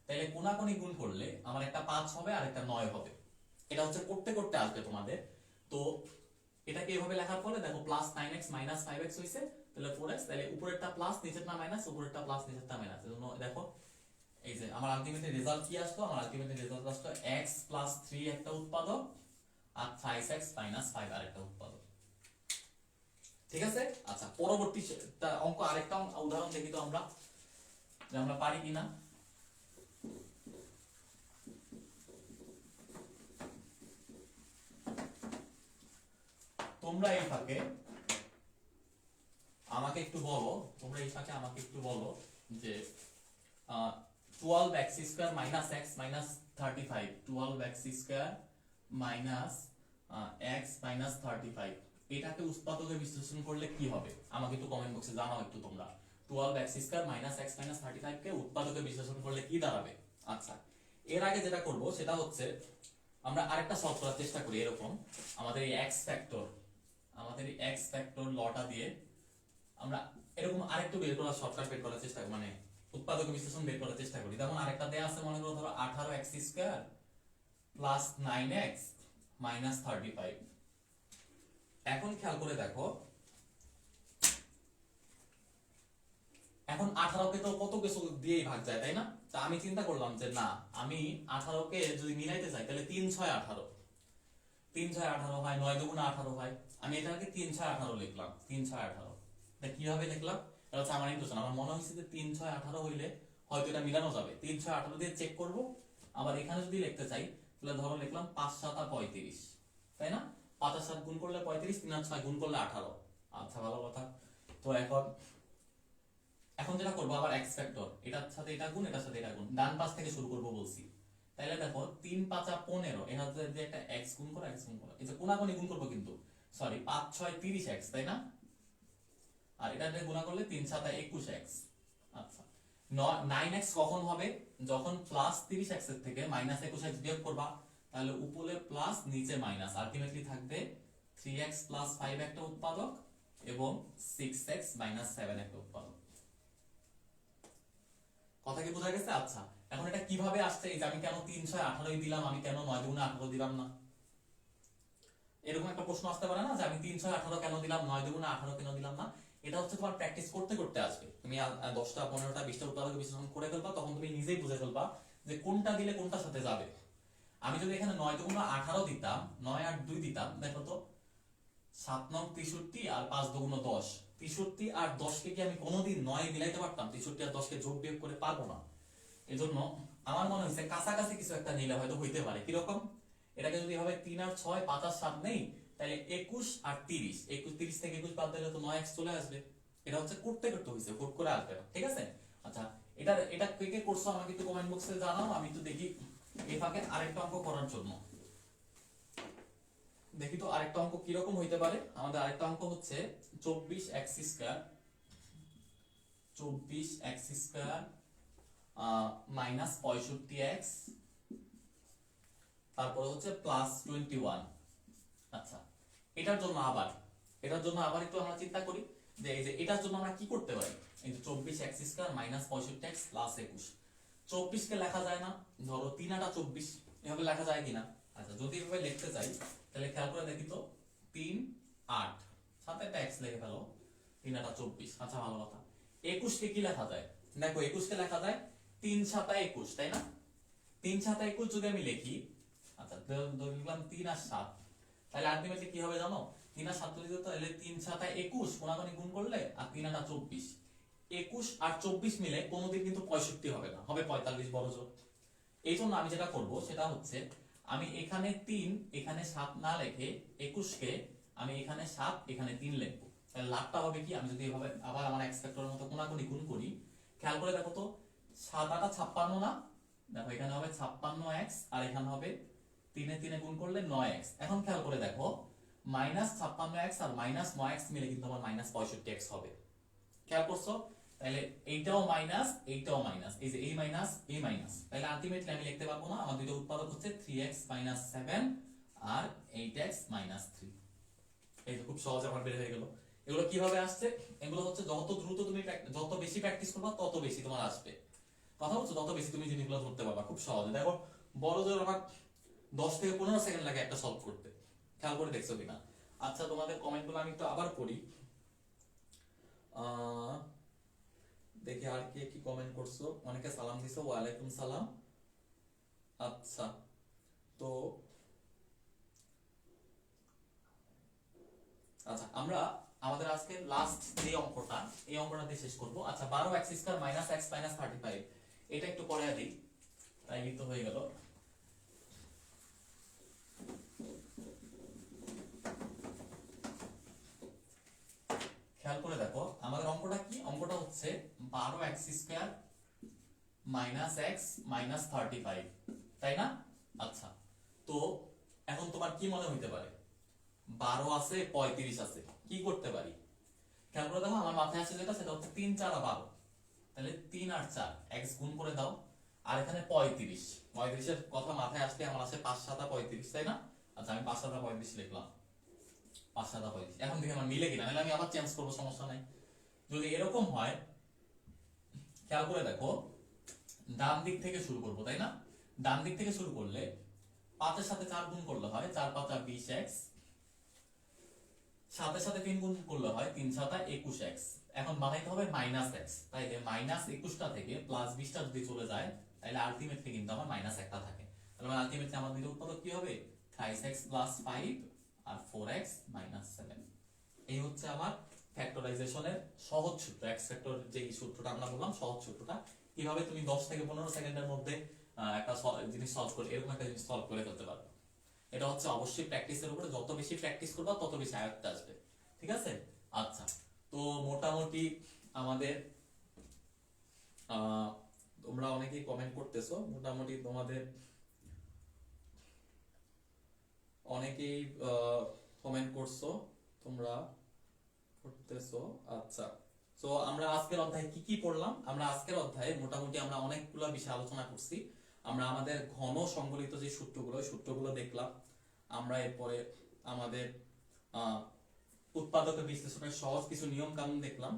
তাহলে কোনাকুনি গুণ করলে আমার একটা 5 হবে আর একটা 9 হবে। এটা হচ্ছে করতে করতে আসবে তোমাদের। তো এটাকে এভাবে লেখার ফলে দেখো প্লাস 9x মাইনাস 5x হইছে, তাহলে 4x, তাহলে উপরেরটা প্লাস নিচেরটা মাইনাস, উপরেরটা প্লাস নিচেরটা মাইনাস। এজন্য দেখো এই যে আমার আলটিমেট রেজাল্ট কি আসলো, আমার আলটিমেট রেজাল্ট আসলো x প্লাস 3 একটা উৎপাদক আর 5x মাইনাস 5 আরেকটা উৎপাদক। ঠিক আছে? আচ্ছা, পরবর্তী অঙ্ক আরেকটা উদাহরণ দেখি তো আমরা, যে আমরা পারি কিনা। তোমরা এই ফাঁকে আমাকে একটু বলো, তোমরা এই ফাঁকে আমাকে একটু বলো যে 12x square minus x minus 35, 12x square minus x minus 35, এটাকে উৎপাদকে বিশ্লেষণ করলে কি হবে? আমাকে একটু কমেন্ট বক্সে জানাও একটু তোমরা। 12x square minus x minus 35 কে উৎপাদকে বিশ্লেষণ করলে কি দাঁড়াবে? আচ্ছা, এর আগে যেটা করব সেটা হচ্ছে আমরা আরেকটা সলভ করার চেষ্টা করি। এরকম আমাদের এই x ফ্যাক্টর, আমাদের এই x ফ্যাক্টর লটা দিয়ে আমরা এরকম আরেকটু বের করার শর্টকাট বের করার চেষ্টা, মানে উৎপাদক বিশ্লেষণ বের করার চেষ্টা করি। যেমন আরেকটা দেয়া আছে, মনে করো ধরো 18x square plus 9x minus 35। এখন খেয়াল করে দেখো, এখন 18 কে তো কত কিছু দিয়েই ভাগ যায়, তাই না? তা আমি চিন্তা করলাম যে না, আমি 18 কে যদি মিলাইতে চাই তাহলে 3 6 18, 3 6 18 হয়, 9 দুগুণ 18 হয়। আমি এটাকে 3 6 18 লিখলাম, 3 6 18। এটা কিভাবে লিখলাম? এটা হচ্ছে আমার ইনটুইশন। আমার মনে হয়েছে যে 3 6 18 হইলে হয়তো এটা মিলানো যাবে। 3 6 18 দিয়ে চেক করব। আবার এখানে যদি লিখতে চাই তাহলে ধরো লিখলাম 5 7 35, তাই না? 5 আর 7 গুণ করলে 35, 3 আর 6 গুণ করলে 18। আচ্ছা, ভালো কথা। তো এখন যেটা করবো, আবার x ফ্যাক্টর, এটার সাথে এটা গুণ, এটার সাথে এটা গুণ, ডান পাশ থেকে শুরু করব বলছি। তাহলে দেখো 3 5 15, এর সাথে যে একটা x গুণ করো, x গুণ করো, এই যে কোনাকুনি গুণ করব কিন্তু, সরি 5 6 30x, তাই না? আর এটা দিয়ে গুণা করলে 3 7 21x। আচ্ছা, 9x কখন হবে? যখন প্লাস 30x এর থেকে মাইনাস 21x বিয়োগ করবা, তাহলে উপরে প্লাস নিচে মাইনাস, আলটিমেটলি থাকবে 3x প্লাস 5 একটা উৎপাদক এবং 6x মাইনাস 7 একটা উৎপাদক। কথা কি বোঝা গেছে? আচ্ছা, এখন এটা কিভাবে আসছে? এই যে আমি কেন 3 6 18 দিলাম, আমি কেন 9 দুগুণে 18 দিলাম না? এরকম একটা প্রশ্ন আসতে পারে না যে আমি 3 6 18 কেন দিলাম, 9 দুগুণে 18 কেন দিলাম না? এটা হচ্ছে তোমার প্র্যাকটিস করতে করতে আসবে। তুমি 10টা 15টা 20টা উৎপাদক বিশ্লেষণ করে ফেলবা, তখন তুমি নিজেই বুঝে ফেলবা যে কোনটা দিলে কোনটার সাথে যাবে। আমি যদি এখানে 9 দুগুণে 18 দিতাম, 9 আর 2 দিতাম, দেখো তো 7 9 63 আর 5 দুগুণে 10, 63 আর 10 কে কি আমি কোনোদিন 9 মিলাইতে পারতাম? 63 আর 10 কে যোগ বিয়োগ করে পারবো না। এজন্য আমার মনে হয়েছে কাছাকাছি কিছু একটা নিলে হয়তো হইতে পারে। কিরকম? এটাকে যদি এভাবে 3 আর 6 5 আর 7 নেই, তাহলে 21 আর 30, 21 30 থেকে 21 বাদ দিলে তো 9x চলে আসবে। এটা হচ্ছে করতে করতে হইছে, হুট করে আসবে না। ঠিক আছে? আচ্ছা, এটা কে কে করছো আমাকে একটু কমেন্ট বক্সে জানাও, আমি একটু দেখি। এই ফাঁকে আরেকটা অঙ্ক করার জন্য দেখি তো আরেকটা অঙ্ক কিরকম হইতে পারে। আমাদের আরেকটা অঙ্ক হচ্ছে 24x square, 24x square minus 65x, তারপরে হচ্ছে প্লাস 21। আচ্ছা, এটার জন্য আবার একটু আমরা চিন্তা করি যে এই যে এটার জন্য আমরা কি করতে পারি। এই যে 24x square minus 65x plus 21, 24 কে লেখা যায় না? ধরো 3 আটা 24, এভাবে লেখা যায় কিনা? আচ্ছা, যদি এভাবে লিখতে চাই তাহলে খেয়াল করে দেখি তো, 3 8, সাথে একটা x লিখে ফেলো, 3 আটা 24। আচ্ছা, ভালো কথা। 21 কে কি লেখা যায়? দেখো 21 কে লেখা যায় 3 7 21, তাই না? 3 7 21 যদি আমি লিখি, আচ্ছা লিখলাম 3 আর 7, তাহলে আলটিমেটলি কি হবে জানো? 3 আর 7 যদি তাহলে 3 7 21 কোনাকুনি গুণ করলে আর 3 আর 24, 21 আর 24 মিলে কোনোদিন কিন্তু 65 হবে না, হবে 45 বড় জোর। এই জন্য আমি যেটা করব সেটা হচ্ছে আমি এখানে 3 এখানে 7 না লিখে 21 কে আমি এখানে 7 এখানে 3 লিখবো। তাহলে লাভটা হবে কি? আমি যদি এভাবে আবার আমার এক্স ফ্যাক্টরের মতো কোনাকুনি গুণ করি, খেয়াল করে দেখো তো, 7 8 56 না, দেখো এখানে হবে 56x আর এখানে হবে 3 এ 3 গুণ করলে 9x। এখন খেয়াল করে দেখো -56x আর -9x মিলে কিন্তু আমার -65x হবে। খেয়াল করছো? তাহলে এইটাও মাইনাস এইটাও মাইনাস, এই যে এই মাইনাস এই মাইনাস, তাহলে আলটিমেটলি আমি লিখতে পারবো না, আমার দুটো উৎপাদক হচ্ছে 3x - 7 আর 8x - 3। এই তো খুব সহজে আমার বের হয়ে গেল। এগুলো কিভাবে আসছে? এগুলো হচ্ছে যত দ্রুত তুমি যত বেশি প্র্যাকটিস করবা তত বেশি তোমার আসবে। কথা বলছো, তত বেশি তুমি জিনিসগুলো ধরতে পারবা খুব সহজে। দেখো বড় জোর আমার 10 থেকে 15 সেকেন্ড লাগে একটা সলভ করতে। খেয়াল করে দেখছো কিনা? আচ্ছা তোমাদের কমেন্টগুলো আমি একটু আবার পড়ি, দেখি আর কে কি কমেন্ট করছো। অনেকে সালাম দিছো, ওয়ালাইকুম সালাম। আচ্ছা তো আচ্ছা আমরা আমাদের আজকে লাস্ট যে অঙ্কটা, এই অঙ্কটা দিয়ে শেষ করব। আচ্ছা 12x² - x - 35, এটা একটু পরে দিই, তাই লিখতে হয়ে গেল। খেয়াল করে দেখো আমাদের অঙ্কটা কি, অঙ্কটা হচ্ছে 12x² - x - 35, তাই না? আচ্ছা তো এখন তোমার কি মনে হইতে পারে? 12 আছে 35 আছে, কি করতে পারি? খেয়াল করে দেখো আমার মাথায় আসে যেটা, সেটা হচ্ছে 3 4 12, তাহলে 3 আর 4 x গুণ করে দাও। আর এখানে 35 এর কথা মাথায় আসলে আমার আসে 5 7 35, তাই না? আচ্ছা আমি 5 7 35 লিখলাম, 5 7 35। এখন দেখি আমার মিলে কিনা, নাহলে আমি আবার চেঞ্জ করবো, সমস্যা নাই। যদি এরকম হয় খেয়াল করে দেখো, ডান দিক থেকে শুরু করবো, তাই না? ডান দিক থেকে শুরু করলে 5 এর সাথে 4 গুণ করলে হয় 4 5 20x, 7 এর সাথে 3 গুণ করলে হয় 3 7 21x। এখন বানাইতে হবে -x, তাই যে -21টা থেকে +20টা যদি চলে যায় তাহলে আলটিমেটলি কিন্তু আমার -1টা থাকে। তাহলে আলটিমেটলি আমার দুটো উৎপাদক কি হবে? 23x + 5 আর 4x - 7। এই হচ্ছে আমার ফ্যাক্টরাইজেশনের সহজ সূত্র, এক্স ফ্যাক্টর যে সূত্রটা আমরা বললাম, সহজ সূত্রটা। কিভাবে তুমি 10 থেকে 15 সেকেন্ডের মধ্যে একটা জিনিস সলভ করে, এরকম একটা জিনিস সলভ করে ফেলতে পারবে। এটা হচ্ছে অবশ্যই প্র্যাকটিসের উপরে, যত বেশি প্র্যাকটিস করবা তত বেশি আয়ত্তে আসবে। ঠিক আছে? আচ্ছা তো মোটামুটি আমাদের তোমরা অনেকেই কমেন্ট করতেছো, মোটামুটি তোমাদের অনেকেই কমেন্ট করছো, তোমরা করতেছো। আচ্ছা তো আমরা আজকের অধ্যায়ে কি কি পড়লাম? আমরা আজকের অধ্যায়ে মোটামুটি আমরা অনেকগুলো বিষয় আলোচনা করছি। আমরা আমাদের ঘন সংবলিত যে সূত্রগুলো, ওই সূত্রগুলো দেখলাম। আমরা এরপরে আমাদের উৎপাদক বিশ্লেষণের সহজ কিছু নিয়ম কানুন দেখলাম।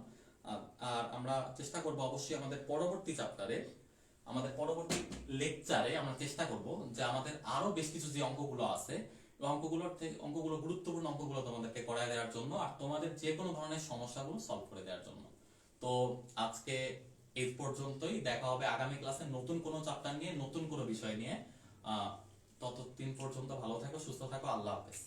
আর আমরা চেষ্টা করব অবশ্যই আমাদের পরবর্তী চ্যাপ্টারে, আমাদের পরবর্তী লেকচারে আমরা চেষ্টা করব যে আমাদের আরো বেশ কিছু যে অঙ্কগুলো আছে, অঙ্কগুলো গুরুত্বপূর্ণ অঙ্কগুলো তোমাদেরকে করায় দেওয়ার জন্য, আর তোমাদের যে কোনো ধরনের সমস্যাগুলো সলভ করে দেওয়ার জন্য। তো আজকে এই পর্যন্তই, দেখা হবে আগামী ক্লাসে নতুন কোনো চ্যাপ্টার নিয়ে, নতুন কোনো বিষয় নিয়ে। ততদিন পর্যন্ত ভালো থাকো, সুস্থ থাকো, আল্লাহ হাফেজ।